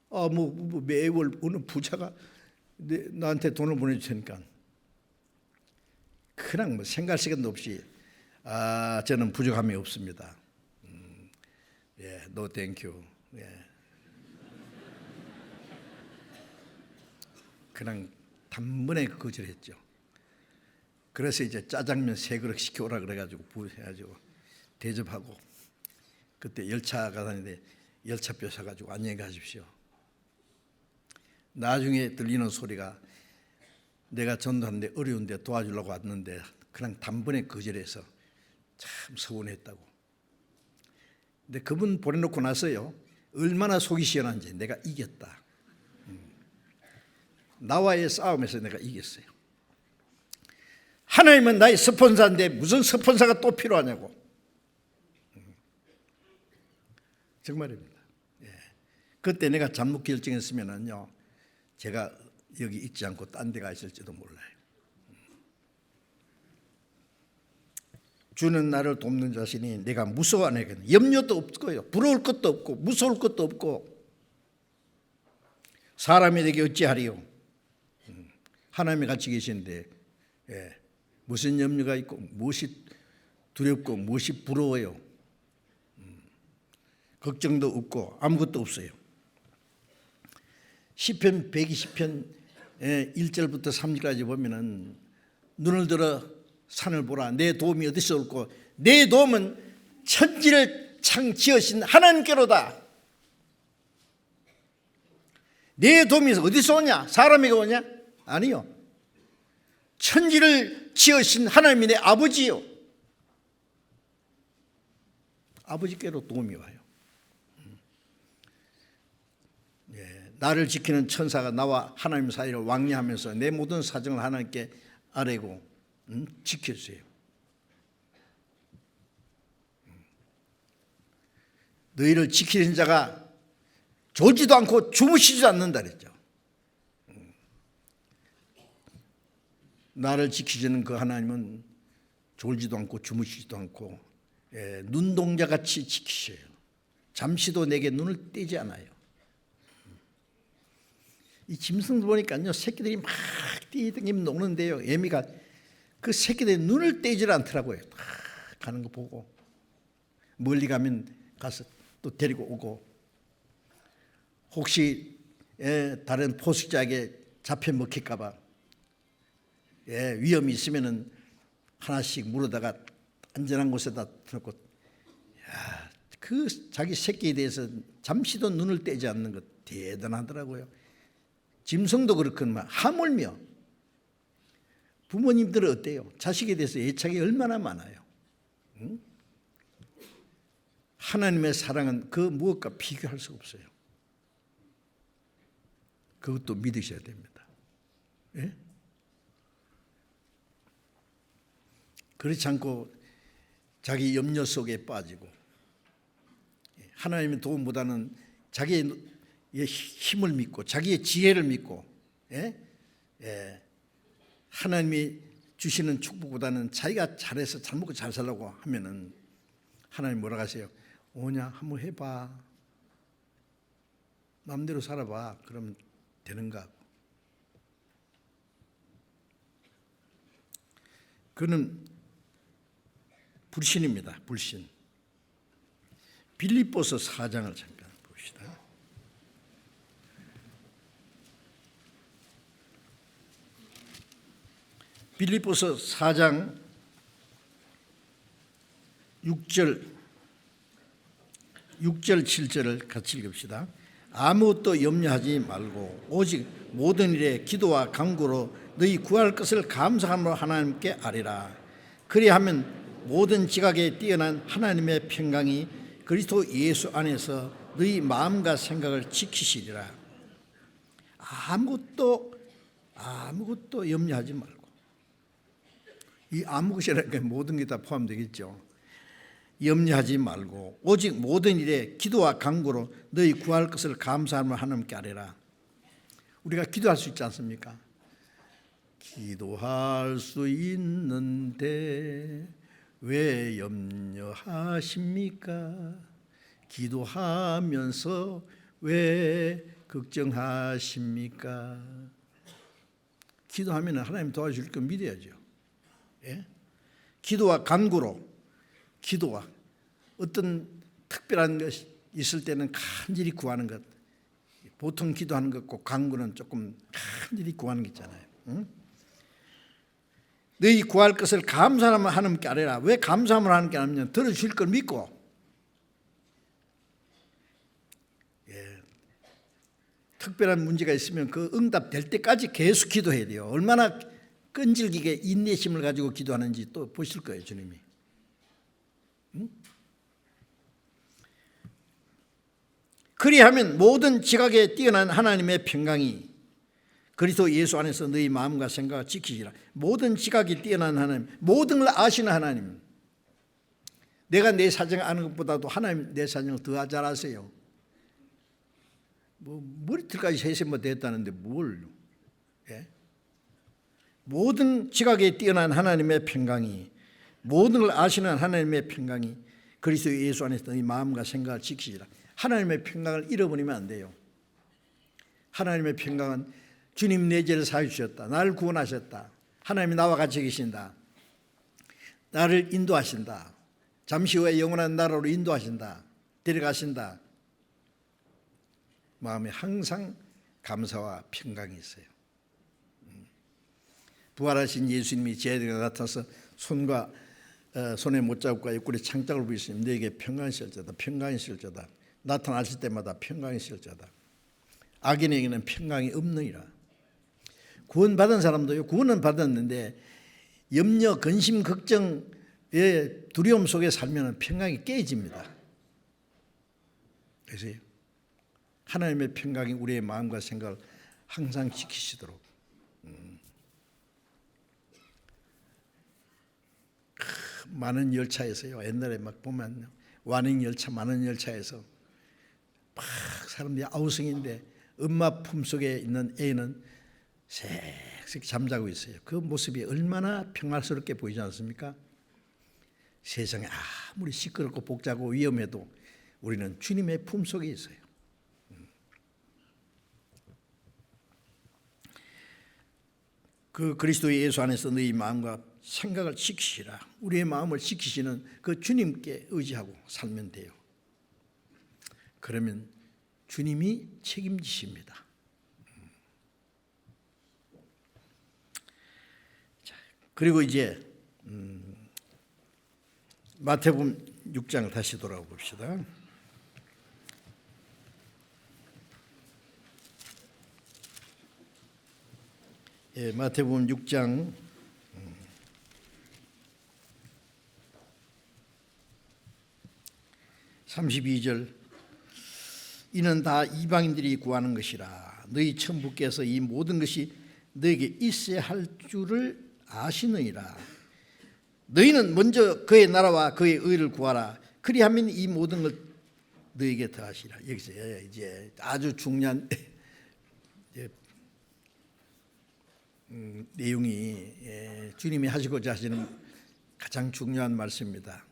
매월 어느 부자가 나한테 돈을 보내주니까 그냥 뭐 생각할 시간도 없이 저는 부족함이 없습니다. no thank you. 그냥 단번에 거절했죠. 그래서 이제 짜장면 3그릇 시켜오라 그래가지고 부해가지고 대접하고 그때 열차가 다니는데 열차표 사가지고 안녕히 가십시오. 나중에 들리는 소리가 내가 전도하는데 어려운데 도와주려고 왔는데 그냥 단번에 거절해서 참 서운했다고. 근데 그분 보내놓고 나서요, 얼마나 속이 시원한지 내가 이겼다. 나와의 싸움에서 내가 이겼어요. 하나님은 나의 스폰서인데 무슨 스폰서가 또 필요하냐고. 정말입니다. 예. 그때 내가 잘못 결정했으면요, 제가 여기 있지 않고 딴 데 가 있을지도 몰라요. 주는 나를 돕는 자신이 내가 무서워 안 하겠네. 염려도 없고요, 부러울 것도 없고 무서울 것도 없고 사람이 되게 어찌하리요. 하나님이 같이 계신데 무슨 염려가 있고 무엇이 두렵고 무엇이 부러워요. 걱정도 없고 아무것도 없어요. 시편 120편 1절부터 3절까지 보면은 눈을 들어 산을 보라. 내 도움이 어디서 올고 내 도움은 천지를 창 지으신 하나님께로다. 내 도움이 어디서 오냐? 사람에게 오냐? 아니요. 천지를 지으신 하나님이 내 아버지요. 아버지께로 도움이 와요. 나를 지키는 천사가 나와 하나님 사이를 왕래하면서 내 모든 사정을 하나님께 아뢰고 지켜주세요. 너희를 지키는 자가 졸지도 않고 주무시지도 않는다 그랬죠. 나를 지키시는 그 하나님은 졸지도 않고 주무시지도 않고 눈동자같이 지키셔요. 잠시도 내게 눈을 떼지 않아요. 이 짐승들 보니까요, 새끼들이 막 뛰어다니면 노는데요, 애미가 그 새끼들이 눈을 떼질 않더라고요. 막 가는 거 보고 멀리 가면 가서 또 데리고 오고, 혹시 다른 포식자에게 잡혀 먹힐까 봐 위험이 있으면은 하나씩 물어다가 안전한 곳에다 놓고, 그 자기 새끼에 대해서 잠시도 눈을 떼지 않는 것 대단하더라고요. 짐승도 그렇거니와 하물며 부모님들은 어때요? 자식에 대해서 애착이 얼마나 많아요. 응? 하나님의 사랑은 그 무엇과 비교할 수 없어요. 그것도 믿으셔야 됩니다. 예? 그렇지 않고 자기 염려 속에 빠지고 하나님의 도움보다는 자기의 힘을 믿고 자기의 지혜를 믿고 하나님이 주시는 축복보다는 자기가 잘해서 잘 먹고 잘 살라고 하면은 하나님 뭐라고 하세요? 오냐, 한번 해봐, 마음대로 살아봐, 그러면 되는가. 그는 불신입니다. 불신. 빌립보서 4장을 잠깐 봅시다. 빌립보서 4장 6절 7절을 같이 읽읍시다. 아무것도 염려하지 말고 오직 모든 일에 기도와 간구로 너희 구할 것을 감사함으로 하나님께 아뢰라. 그리하면 모든 지각에 뛰어난 하나님의 평강이 그리스도 예수 안에서 너희 마음과 생각을 지키시리라. 아무것도 염려하지 말고, 이 아무것이라는 게 모든 게 다 포함되겠죠. 염려하지 말고 오직 모든 일에 기도와 간구로 너희 구할 것을 감사함으로 하나님께 아뢰라. 우리가 기도할 수 있지 않습니까? 기도할 수 있는데 왜 염려하십니까? 기도하면서 왜 걱정하십니까? 기도하면 하나님 도와줄 거 믿어야죠. 예? 기도와 간구로, 기도와 어떤 특별한 것이 있을 때는 간절히 구하는 것, 보통 기도하는 것과 간구는 조금 간절히 구하는 게 있잖아요. 응? 너희 구할 것을 감사하면 하나님께 아뢰라. 왜 감사함을 하나님께 하냐면 들어주실 걸 믿고, 특별한 문제가 있으면 그 응답될 때까지 계속 기도해야 돼요. 얼마나 끈질기게 인내심을 가지고 기도하는지 또 보실 거예요, 주님이. 응? 그리하면 모든 지각에 뛰어난 하나님의 평강이 그리스도 예수 안에서 너희 마음과 생각을 지키시라. 모든 지각이 뛰어난 하나님, 모든 걸 아시는 하나님. 내가 내 사정을 아는 것보다도 하나님 내 사정을 더 잘 아세요. 뭐 머리털까지 세세모 됐다는데 뭘? 예? 모든 지각에 뛰어난 하나님의 평강이, 모든 걸 아시는 하나님의 평강이 그리스도 예수 안에서 너희 마음과 생각을 지키시라. 하나님의 평강을 잃어버리면 안 돼요. 하나님의 평강은 주님 내 죄를 사해 주셨다. 나를 구원하셨다. 하나님이 나와 같이 계신다. 나를 인도하신다. 잠시 후에 영원한 나라로 인도하신다. 데려가신다. 마음에 항상 감사와 평강이 있어요. 부활하신 예수님이 제자들에게 나타나서 손에 못자국과 옆구리에 창자국을 부으시니 너에게 평강이 있을지어다. 평강이 있을지어다. 나타나실 때마다 평강이 있을지어다. 악인에게는 평강이 없느니라. 구원받은 사람도요, 구원은 받았는데 염려, 근심, 걱정의 두려움 속에 살면 평강이 깨집니다. 그래서 하나님의 평강이 우리의 마음과 생각을 항상 지키시도록. 많은 열차에서요, 옛날에 막 보면 완행 열차, 많은 열차에서 막 사람들이 아우성인데 엄마 품속에 있는 애는 색 잠자고 있어요. 그 모습이 얼마나 평화스럽게 보이지 않습니까? 세상에 아무리 시끄럽고 복잡하고 위험해도 우리는 주님의 품속에 있어요. 그 그리스도 예수 안에서 너희 마음과 생각을 지키시라. 우리의 마음을 지키시는 그 주님께 의지하고 살면 돼요. 그러면 주님이 책임지십니다. 그리고 이제 마태복음 6장 다시 돌아가 봅시다. 예, 마태복음 6장 32절. 이는 다 이방인들이 구하는 것이라. 너희 천부께서 이 모든 것이 너에게 있어야 할 줄을 아시느니라. 너희는 먼저 그의 나라와 그의 의를 구하라. 그리하면 이 모든 걸 너에게 더하시라. 여기서 이제 아주 중요한 내용이 주님이 하시고자 하시는 가장 중요한 말씀입니다.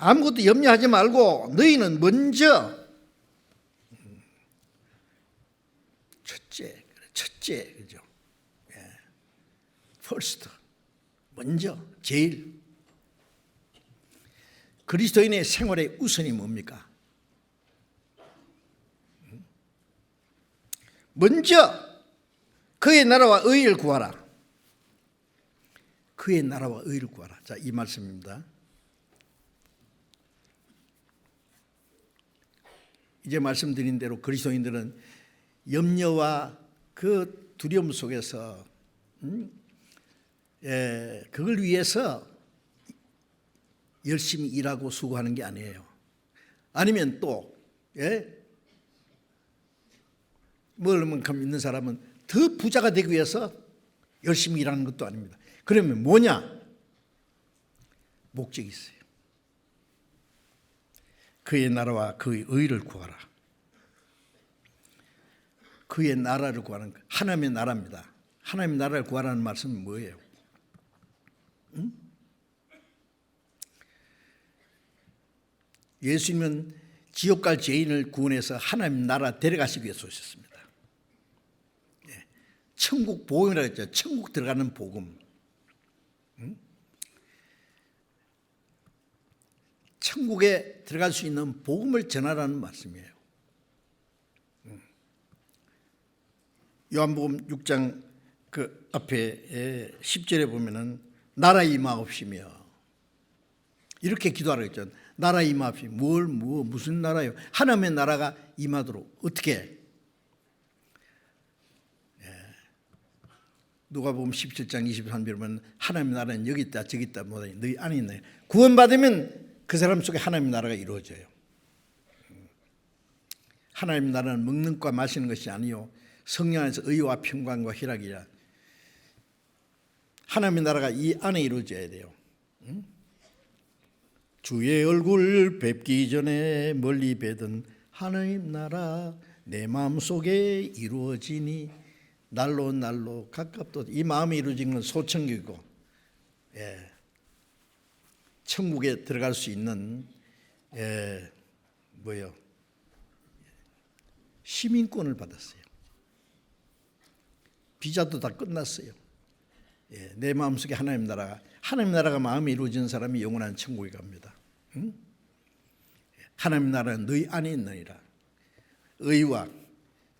아무것도 염려하지 말고 너희는 먼저 첫째 그죠? first, 먼저, 제일. 그리스도인의 생활의 우선이 뭡니까? 먼저 그의 나라와 의를 구하라. 그의 나라와 의를 구하라. 자, 이 말씀입니다. 이제 말씀드린 대로 그리스도인들은 염려와 그 두려움 속에서 그걸 위해서 열심히 일하고 수고하는 게 아니에요. 아니면 또 뭐만큼 있는 사람은 더 부자가 되기 위해서 열심히 일하는 것도 아닙니다. 그러면 뭐냐? 목적이 있어요. 그의 나라와 그의 의를 구하라. 그의 나라를 구하는 것, 하나님의 나라입니다. 하나님의 나라를 구하라는 말씀은 뭐예요? 예수님은 지옥 갈 죄인을 구원해서 하나님 나라 데려가시기 위해서 오셨습니다. 천국 복음이라고 했죠. 천국 들어가는 복음. 천국에 들어갈 수 있는 복음을 전하라는 말씀이에요. 요한복음 6장 그 앞에 10절에 보면은 나라 임하옵시며 이렇게 기도하라고 했죠. 나라 임하옵시며 무슨 나라요? 하나님의 나라가 임하도록 어떻게? 누가복음 17장 23절에 보면 하나님의 나라는 여기 있다 저기 있다 뭐다 너희 안에 있네. 구원받으면 그 사람 속에 하나님의 나라가 이루어져요. 하나님 나라는 먹는 과 마시는 것이 아니요 성령 안에서 의와 평강과 희락이라. 하나님의 나라가 이 안에 이루어져야 돼요. 주의 얼굴 뵙기 전에 멀리 뵈던 하나님 나라 내 마음속에 이루어지니 날로 날로 가깝도다. 이 마음이 이루어진 건 소천국이고, 천국에 들어갈 수 있는 시민권을 받았어요. 비자도 다 끝났어요. 내 마음속에 하나님 나라가 마음에 이루어진 사람이 영원한 천국에 갑니다. 하나님 나라는 너희 안에 있느니라. 의와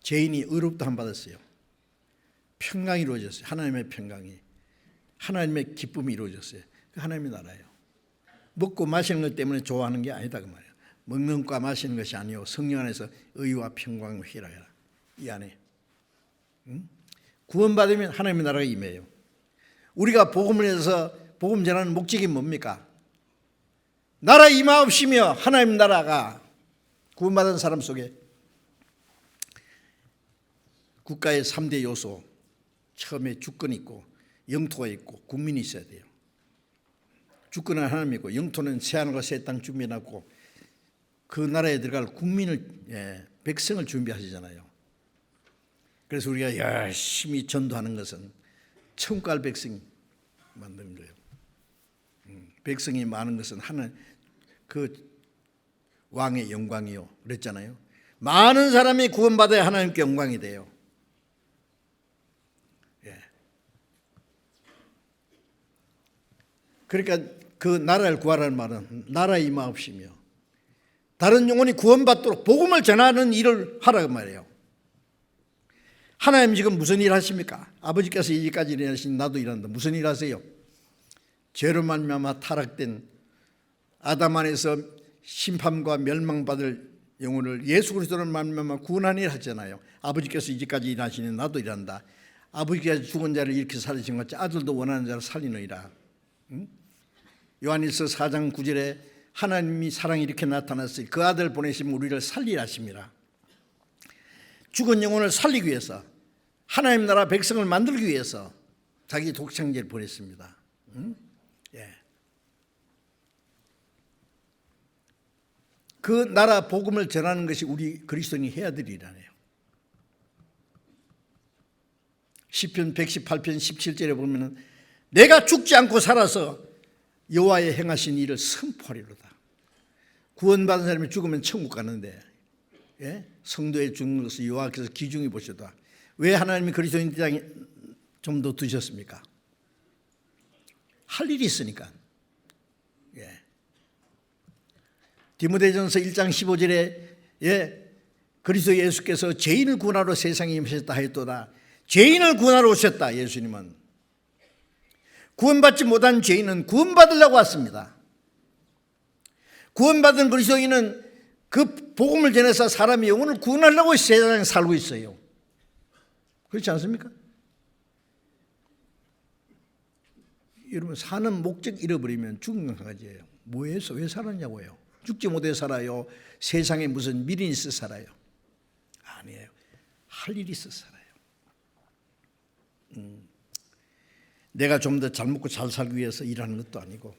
죄인이 의롭다 함 받았어요. 평강이 이루어졌어요. 하나님의 평강이, 하나님의 기쁨이 이루어졌어요. 그 하나님의 나라예요. 먹고 마시는 것 때문에 좋아하는 게 아니다 그 말이에요. 먹는 과 마시는 것이 아니요 성령 안에서 의와 평강과 희락이라. 이 안에 구원받으면 하나님의 나라가 임해요. 우리가 복음을 해서 복음 전하는 목적이 뭡니까? 나라 임하옵시며 하나님 나라가 구원받은 사람 속에 국가의 3대 요소, 처음에 주권이 있고 영토가 있고 국민이 있어야 돼요. 주권은 하나님이고 영토는 새하늘과 새 땅 준비해놨고 그 나라에 들어갈 국민을, 백성을 준비하시잖아요. 그래서 우리가 열심히 전도하는 것은 천국 갈 백성이 만드는 거예요. 백성이 많은 것은 하나님 그 왕의 영광이요 그랬잖아요. 많은 사람이 구원받아야 하나님께 영광이 돼요. 그러니까 그 나라를 구하라는 말은 나라 임하옵시며 다른 영혼이 구원받도록 복음을 전하는 일을 하라고 말해요. 하나님 지금 무슨 일 하십니까? 아버지께서 이제까지 일하신 나도 일한다. 무슨 일 하세요? 죄로 말미암아 타락된 아담 안에서 심판과 멸망받을 영혼을 예수 그리스도로 말미암아 구원하는 일 하잖아요. 아버지께서 이제까지 일하시니 나도 일한다. 아버지께서 죽은 자를 일으켜 살리신 것 같이 아들도 원하는 자를 살리느니라. 요한일서 4장 9절에 하나님이 사랑이 이렇게 나타났어요. 그 아들 보내시면 우리를 살리라 하심이라. 죽은 영혼을 살리기 위해서 하나님 나라 백성을 만들기 위해서 자기 독생자를 보냈습니다. 그 나라 복음을 전하는 것이 우리 그리스도인이 해야 될 일이라네요. 시편 118편 17절에 보면은 내가 죽지 않고 살아서 여호와의 행하신 일을 선포하리로다. 구원받은 사람이 죽으면 천국 가는데 성도의 죽는 것을 여호와께서 기중히 보시다. 왜 하나님이 그리스도인 땅에 좀 더 두셨습니까? 할 일이 있으니까. 디모데전서 1장 15절에 그리스도 예수께서 죄인을 구원하러 세상에 임하셨다 하였도다. 죄인을 구원하러 오셨다. 예수님은 구원받지 못한 죄인은 구원받으려고 왔습니다. 구원받은 그리스도인은 그 복음을 전해서 사람의 영혼을 구원하려고 세상에 살고 있어요. 그렇지 않습니까? 여러분 사는 목적 잃어버리면 죽은 건 강아지예요. 뭐해서 왜 살았냐고요. 죽지 못해 살아요. 세상에 무슨 미련이 있어 살아요. 아니에요. 할 일이 있어 살아요. 내가 좀 더 잘 먹고 잘 살기 위해서 일하는 것도 아니고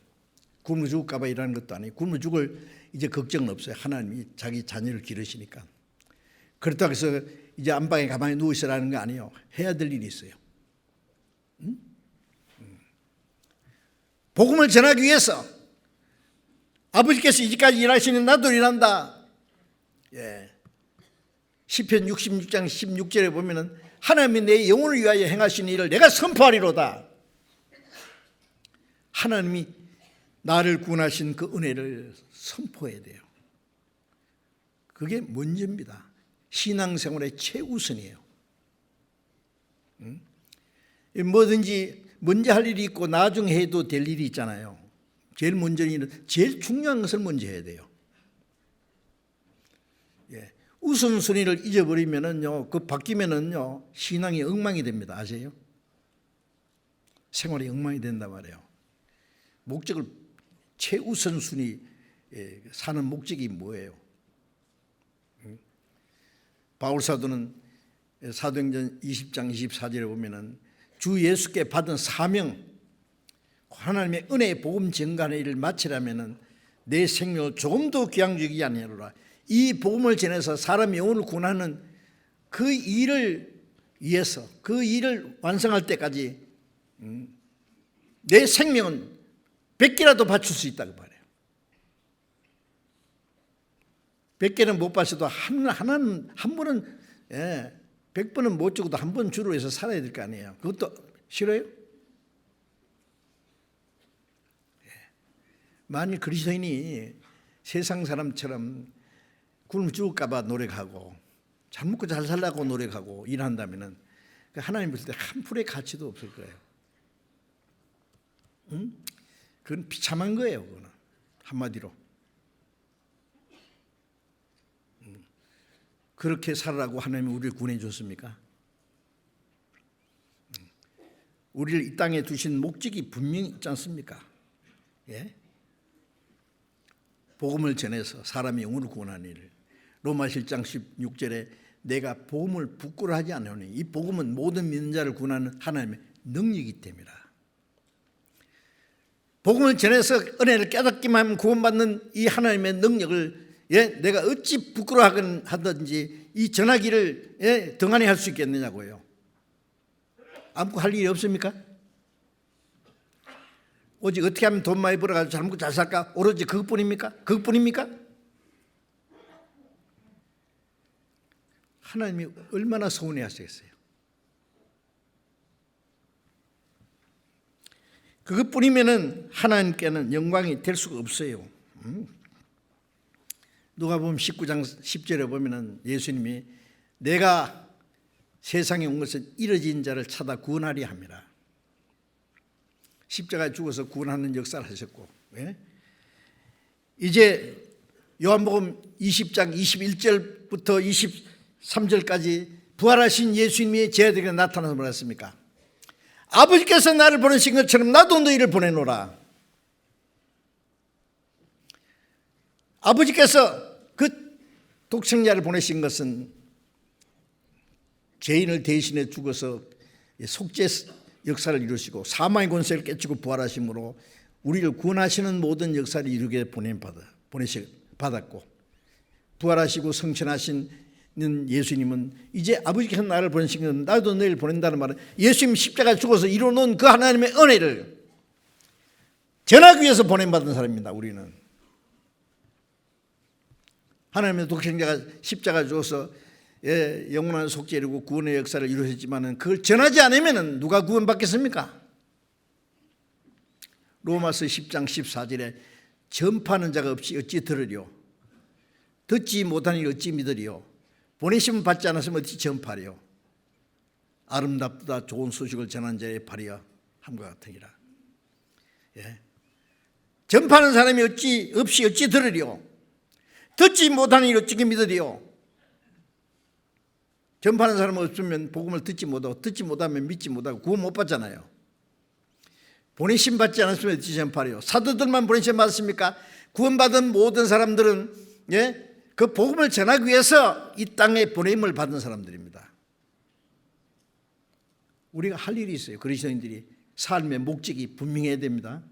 굶어 죽을까 봐 일하는 것도 아니고 굶어 죽을 이제 걱정은 없어요. 하나님이 자기 자녀를 기르시니까. 그렇다고 해서 이제 안방에 가만히 누워 있으라는 거 아니에요. 해야 될 일이 있어요. 복음을 전하기 위해서 아버지께서 이제까지 일하시는 나도 일한다. 시편 66장 16절에 보면은 하나님이 내 영혼을 위하여 행하신 일을 내가 선포하리로다. 하나님이 나를 구원하신 그 은혜를 선포해야 돼요. 그게 먼저입니다. 신앙생활의 최우선이에요. 뭐든지 먼저 할 일이 있고 나중에 해도 될 일이 있잖아요. 제일 먼저는 제일 중요한 것을 먼저 해야 돼요. 우선순위를 잊어버리면은요, 그 바뀌면은요, 신앙이 엉망이 됩니다. 아세요? 생활이 엉망이 된단 말이에요. 목적을 최우선순위 사는 목적이 뭐예요? 바울 사도는 사도행전 20장 24절에 보면은 주 예수께 받은 사명, 하나님의 은혜의 복음 전가의 일을 마치려면은 내 생명을 조금 더 귀한 여기지 아니하노라. 이 복음을 전해서 사람의 영혼을 구원하는 그 일을 위해서, 그 일을 완성할 때까지 내 생명은 100개라도 바칠 수 있다고 말해요. 100개는 못 바쳐도 한 번은 100번은 못 죽어도 한 번 주로 해서 살아야 될 거 아니에요. 그것도 싫어요? 만일 그리스도인이 세상 사람처럼 굶어 죽을까 봐 노력하고 잘 먹고 잘 살라고 노력하고 일한다면 하나님 볼 때 한 푼의 가치도 없을 거예요. 응? 그건 비참한 거예요. 그거는 한마디로. 그렇게 살라고 하나님이 우리를 구원해 줬습니까? 우리를 이 땅에 두신 목적이 분명히 있지 않습니까? 예? 복음을 전해서 사람의 영혼을 구원하는 일을. 로마서 1장 16절에 내가 복음을 부끄러워하지 않으니 이 복음은 모든 믿는 자를 구원하는 하나님의 능력이기 때문이라. 복음을 전해서 은혜를 깨닫기만 하면 구원받는 이 하나님의 능력을 내가 어찌 부끄러워하든지 이 전하기를 등한히 할 수 있겠느냐고요. 아무것도 할 일이 없습니까? 오직 어떻게 하면 돈 많이 벌어가지고 잘 먹고 잘 살까? 오로지 그것뿐입니까? 그것뿐입니까? 하나님이 얼마나 서운해 하시겠어요? 그것뿐이면은 하나님께는 영광이 될 수가 없어요. 누가복음 19장 10절에 보면은 예수님이 내가 세상에 온 것은 이르진 자를 찾아 구원하리 함이라. 십자가에 죽어서 구원하는 역사를 하셨고, 이제 요한복음 20장 21절부터 23절까지 부활하신 예수님이 제자들에게 나타나서 뭐랬습니까? 아버지께서 나를 보내신 것처럼 나도 너희를 보내노라. 아버지께서 그 독생자를 보내신 것은 죄인을 대신해 죽어서 속죄 역사를 이루시고 사망의 권세를 깨치고 부활하심으로 우리를 구원하시는 모든 역사를 이루게 받았고, 부활하시고 성천하신 예수님은 이제 아버지께서 나를 보내신 건 나도 너희를 보낸다는 말은 예수님 십자가에 죽어서 이루어놓은 그 하나님의 은혜를 전하기 위해서 보냄받은 사람입니다. 우리는 하나님의 독생자가 십자가에 죽어서 영원한 속죄 이루고 구원의 역사를 이루셨지만 그걸 전하지 않으면 누가 구원받겠습니까? 로마서 10장 14절에 전파하는 자가 없이 어찌 들으리요? 듣지 못하니 어찌 믿으리요? 보내심을 받지 않았으면 어찌 전파리요? 아름답다 좋은 소식을 전한 자의 발이야 함과 같으니라. 전파하는 사람이 없이 어찌 들으리요? 듣지 못하니 어찌 믿으리요? 전파하는 사람은 없으면 복음을 듣지 못하고, 듣지 못하면 믿지 못하고 구원 못 받잖아요. 보내심 받지 않았으면 어찌 전파리요? 사도들만 보내심 받았습니까? 구원받은 모든 사람들은 그 복음을 전하기 위해서 이 땅에 보냄을 받은 사람들입니다. 우리가 할 일이 있어요. 그리스도인들이 삶의 목적이 분명해야 됩니다.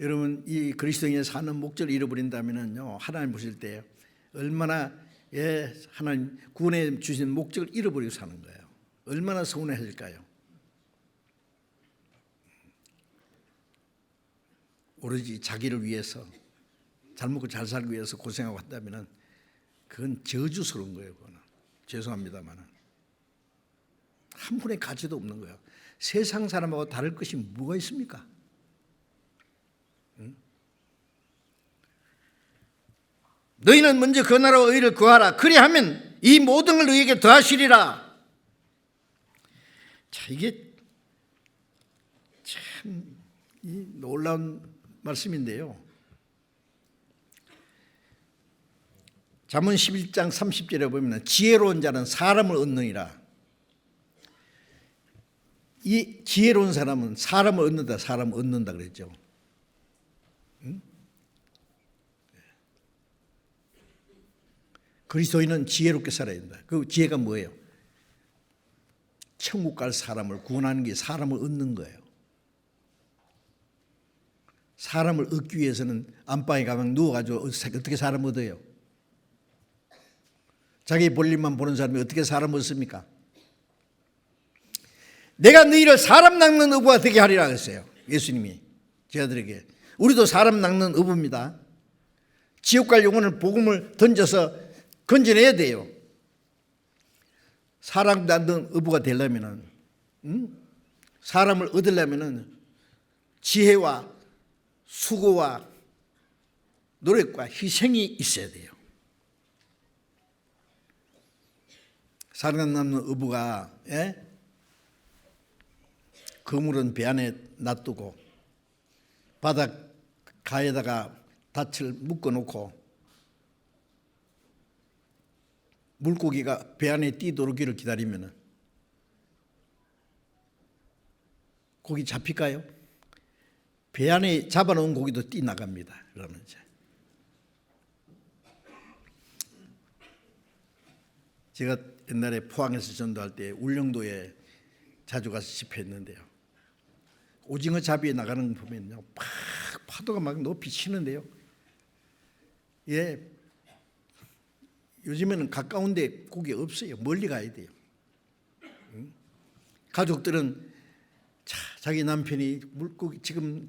여러분, 이 그리스도인이 사는 목적을 잃어버린다면요, 하나님 보실 때 얼마나 하나님 구원해 주신 목적을 잃어버리고 사는 거예요. 얼마나 서운해질까요? 오로지 자기를 위해서 잘 먹고 잘 살기 위해서 고생하고 한다면 그건 저주스러운 거예요. 그거는 죄송합니다만 한 푼의 가치도 없는 거예요. 세상 사람하고 다를 것이 뭐가 있습니까? 너희는 먼저 그 나라와 의를 구하라. 그리하면 이 모든 걸 너희에게 더하시리라. 자, 이게 참 놀라운 말씀인데요. 잠언 11장 30절에 보면 지혜로운 자는 사람을 얻느니라. 이 지혜로운 사람은 사람을 얻는다, 사람을 얻는다 그랬죠. 그리스도인은 지혜롭게 살아야 된다. 그 지혜가 뭐예요? 천국 갈 사람을 구원하는 게 사람을 얻는 거예요. 사람을 얻기 위해서는 안방에 가면 누워가지고 어떻게 사람 얻어요? 자기 볼일만 보는 사람이 어떻게 사람 얻습니까? 내가 너희를 사람 낚는 어부가 되게 하리라 했어요. 예수님이 제자들에게. 우리도 사람 낚는 어부입니다. 지옥 갈 영혼을 복음을 던져서 건져내야 돼요. 사람 낚는 어부가 되려면, 사람을 얻으려면 지혜와 수고와 노력과 희생이 있어야 돼요. 사람 낚는 어부가 그물은 배 안에 놔두고 바닷가에다가 닻을 묶어놓고 물고기가 배 안에 뛰도록기를 기다리면 고기 잡힐까요? 배 안에 잡아놓은 고기도 뛰나갑니다. 그러면 이제 제가 옛날에 포항에서 전도할 때 울릉도에 자주 가서 집회했는데요. 오징어 잡이에 나가는 거 보면요, 막 파도가 막 높이 치는데요. 예, 요즘에는 가까운데 고기 없어요. 멀리 가야 돼요. 가족들은 자기 남편이 물고기 지금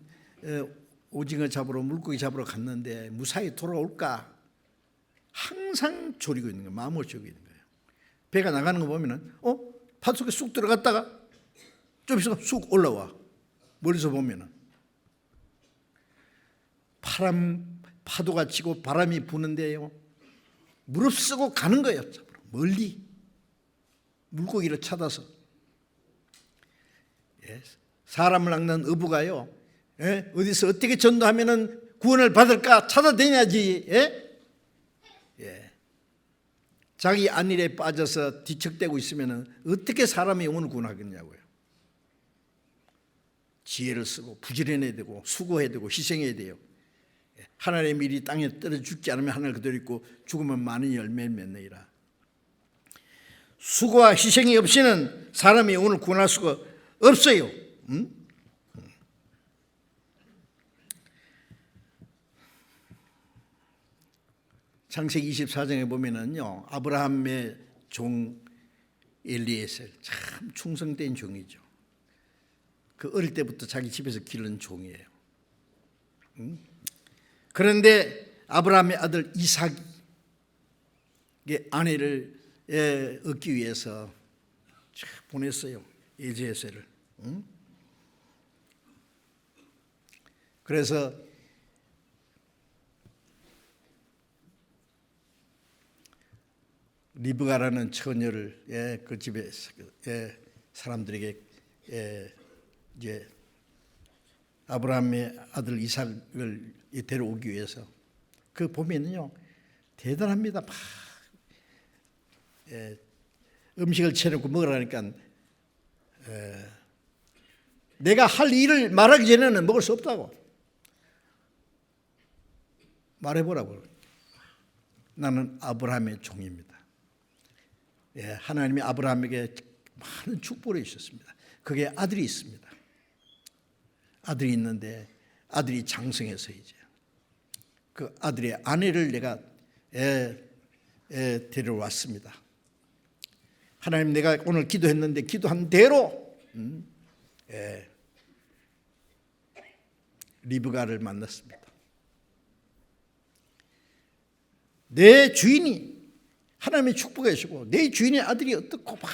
오징어 잡으러 물고기 잡으러 갔는데 무사히 돌아올까 항상 졸이고 있는 거예요. 마음을 졸이고 있는 거예요. 배가 나가는 거 보면은 바닷속에 쑥 들어갔다가 좀 있으면 쑥 올라와. 멀리서 보면은 파도가 치고 바람이 부는데요, 무릅쓰고 가는 거예요. 멀리 물고기를 찾아서. 사람을 낚는 어부가요, 어디서 어떻게 전도하면은 구원을 받을까 찾아다녀야지. 자기 안일에 빠져서 뒤척대고 있으면은 어떻게 사람의 영혼을 구원하겠냐고요. 지혜를 쓰고 부지런해야 되고 수고해야 되고 희생해야 돼요. 하나님의 밀이 땅에 떨어 죽지 않으면 하늘 그대로 있고 죽으면 많은 열매를 맺느니라. 수고와 희생이 없이는 사람의 영혼을 구원할 수가 없어요. 창세기 24장에 보면은요, 아브라함의 종 엘리에셀 참 충성된 종이죠. 그 어릴 때부터 자기 집에서 기른 종이에요. 그런데 아브라함의 아들 이삭의 아내를 얻기 위해서 보냈어요. 엘리에셀을. 그래서 리브가라는 처녀를 그 집에 사람들에게 이제 아브라함의 아들 이삭을 데려오기 위해서 그 보면요 대단합니다. 막 음식을 차려놓고 먹으라니까 내가 할 일을 말하기 전에는 먹을 수 없다고 말해보라고. 나는 아브라함의 종입니다. 하나님이 아브라함에게 많은 축복을 주셨습니다. 그게 아들이 있습니다. 아들이 있는데 아들이 장성해서 이제 그 아들의 아내를 내가 데려왔습니다. 하나님, 내가 오늘 기도했는데 기도한 대로 리브가를 만났습니다. 내 주인이 하나님의 축복해 주시고 내 주인의 아들이 어떻고 막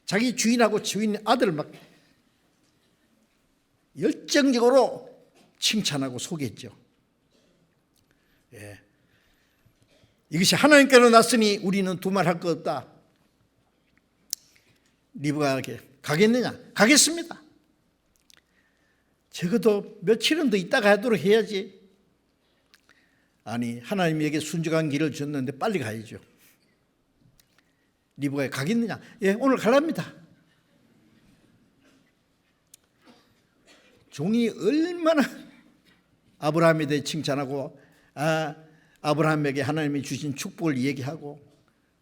자기 주인하고 주인의 아들을 막 열정적으로 칭찬하고 소개했죠. 이것이 하나님께로 났으니 우리는 두말할 것 없다. 리브가에게 가겠느냐? 가겠습니다. 적어도 며칠은 더 있다가 하도록 해야지. 아니, 하나님에게 순종한 길을 줬는데 빨리 가야죠. 리브가에 가겠느냐? 오늘 가랍니다. 종이 얼마나 아브라함에 대해 칭찬하고 아브라함에게 하나님이 주신 축복을 얘기하고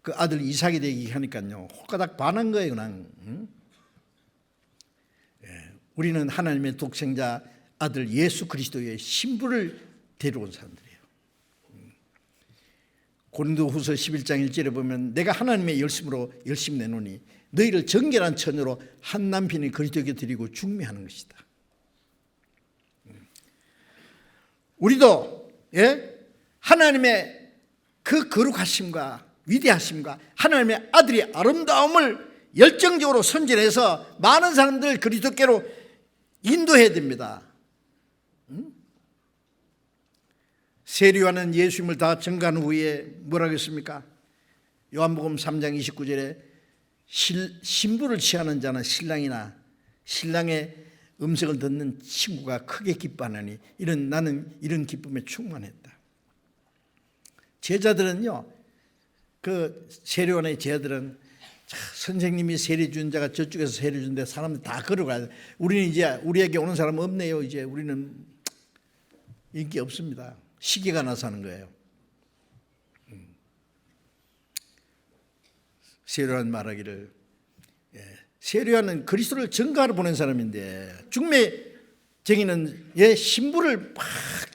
그 아들 이삭에 대해 얘기하니까요, 홀가닥 반한 거예요, 그냥. 응? 우리는 하나님의 독생자 아들 예수 그리스도의 신부를 데려온 사람들이에요. 고린도후서 11장 1절에 보면 내가 하나님의 열심으로 열심 내노니 너희를 정결한 처녀로 한 남편이 그리스도에게 드리고 중매하는 것이다. 우리도 하나님의 그 거룩하심과 위대하심과 하나님의 아들의 아름다움을 열정적으로 선전해서 많은 사람들 그리스도께로 인도해야 됩니다. 세례요한은 예수님을 다 증거한 후에 뭐라고 했습니까? 요한복음 3장 29절에 신부를 취하는 자는 신랑이나 신랑의 음성을 듣는 친구가 크게 기뻐하느니 나는 이런 기쁨에 충만했다. 제자들은요, 그 세례요한의 제자들은 선생님이 세례 준 자가 저쪽에서 세례 준데 사람들 다 걸어가야 돼. 우리는 이제 우리에게 오는 사람 없네요. 이제 우리는 인기 없습니다. 시기가 나서 하는 거예요. 세례요한 말하기를, 세례요한은 그리스도를 증거하러 보낸 사람인데 중매쟁이는 신부를 막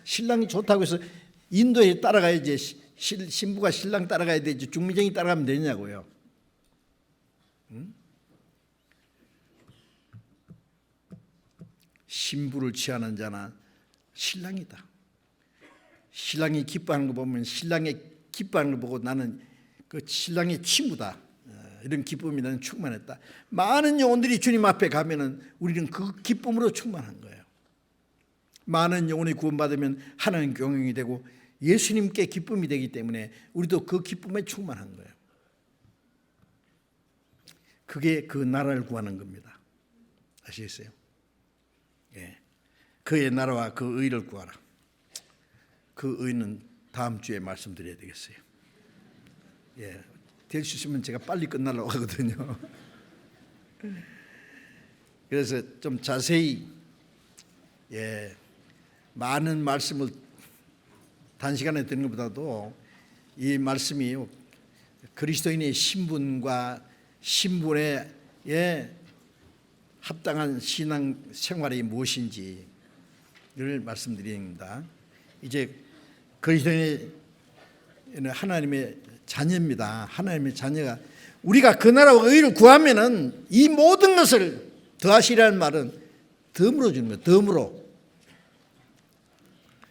신랑이 좋다고 해서 인도에 따라가야지, 신부가 신랑 따라가야 되지 중매쟁이 따라가면 되냐고요. 신부를 취하는 자는 신랑이다. 신랑이 기뻐하는 거 보면 신랑의 기뻐하는 거 보고 나는 그 신랑의 친구다. 이런 기쁨이 나는 충만했다. 많은 영혼들이 주님 앞에 가면은 우리는 그 기쁨으로 충만한 거예요. 많은 영혼이 구원받으면 하나님 경영이 되고 예수님께 기쁨이 되기 때문에 우리도 그 기쁨에 충만한 거예요. 그게 그 나라를 구하는 겁니다. 아시겠어요? 그의 나라와 그 의를 구하라. 그 의는 다음 주에 말씀드려야 되겠어요. 될 수 있으면 제가 빨리 끝나려고 하거든요. 그래서 좀 자세히 많은 말씀을 단시간에 듣는 것보다도 이 말씀이 그리스도인의 신분과 신분에 합당한 신앙 생활이 무엇인지를 말씀드립니다. 이제 그리스도인은 하나님의 자녀입니다. 하나님의 자녀가 우리가 그 나라와 의를 구하면은 이 모든 것을 더하시라는 말은 덤으로 주는 거예요. 덤으로.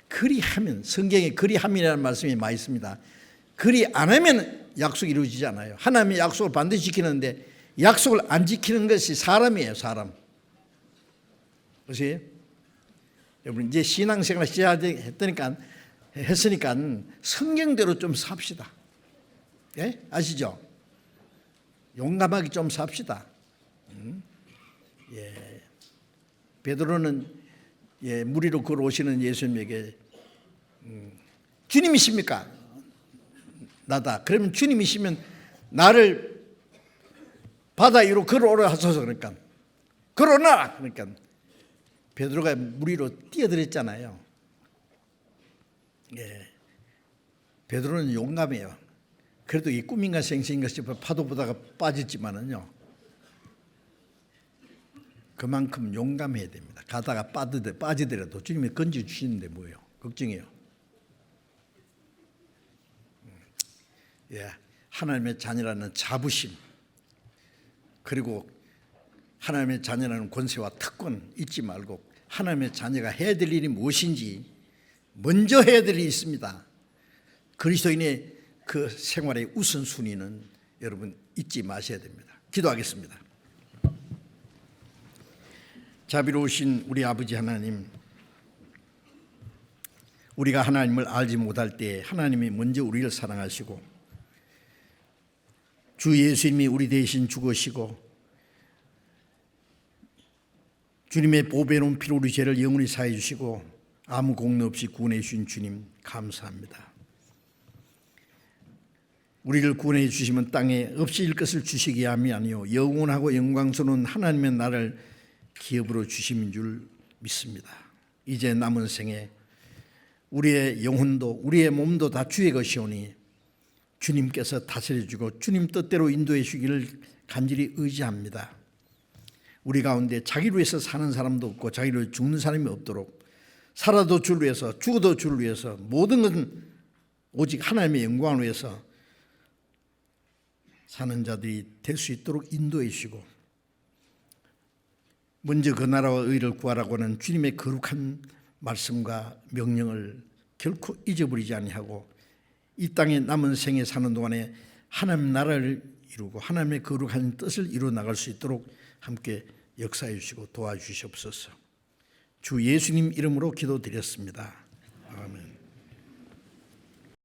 그리하면, 성경에 그리함이라는 말씀이 많이 있습니다. 그리 안 하면 약속이 이루어지지 않아요. 하나님의 약속을 반드시 지키는데 약속을 안 지키는 것이 사람이에요. 사람. 보세요. 여러분 이제 신앙생활 시작했으니까 성경대로 좀 삽시다. 아시죠? 용감하게 좀 삽시다. 베드로는 물 위로 걸어오시는 예수님에게 주님이십니까? 나다. 그러면 주님이시면 나를 바다 위로 걸어오라 하소서. 그러니까 걸어오라. 그러니까 베드로가 물 위로 뛰어들었잖아요. 베드로는 용감해요. 그래도 이 꿈인가 생신인가 싶어 파도 보다가 빠졌지만은요, 그만큼 용감해야 됩니다. 가다가 빠지더라도 주님이 건져 주시는데 뭐예요? 걱정해요. 하나님의 자녀라는 자부심, 그리고 하나님의 자녀라는 권세와 특권 잊지 말고 하나님의 자녀가 해야 될 일이 무엇인지 먼저 해야 될 일이 있습니다. 그리스도인의 그 생활의 우선순위는 여러분 잊지 마셔야 됩니다. 기도하겠습니다. 자비로우신 우리 아버지 하나님, 우리가 하나님을 알지 못할 때 하나님이 먼저 우리를 사랑하시고 주 예수님이 우리 대신 죽으시고 주님의 보배로운 피로 우리 죄를 영원히 사해 주시고 아무 공로 없이 구원해 주신 주님 감사합니다. 우리를 구원해 주시면 땅에 없이일 것을 주시기 함이 아니요 영원하고 영광스러운 하나님의 나라를 기업으로 주심인 줄 믿습니다. 이제 남은 생에 우리의 영혼도 우리의 몸도 다 주의 것이오니 주님께서 다스려주고 주님 뜻대로 인도해 주기를 간절히 의지합니다. 우리 가운데 자기를 위해서 사는 사람도 없고 자기를 위해 죽는 사람이 없도록 살아도 주를 위해서 죽어도 주를 위해서 모든 건 오직 하나님의 영광을 위해서 사는 자들이 될 수 있도록 인도해 주시고 먼저 그 나라와 의를 구하라고 하는 주님의 거룩한 말씀과 명령을 결코 잊어버리지 아니하고 이 땅에 남은 생에 사는 동안에 하나님 나라를 이루고 하나님의 거룩한 뜻을 이루어 나갈 수 있도록 함께 역사해 주시고 도와주시옵소서. 주 예수님 이름으로 기도드렸습니다. 아멘.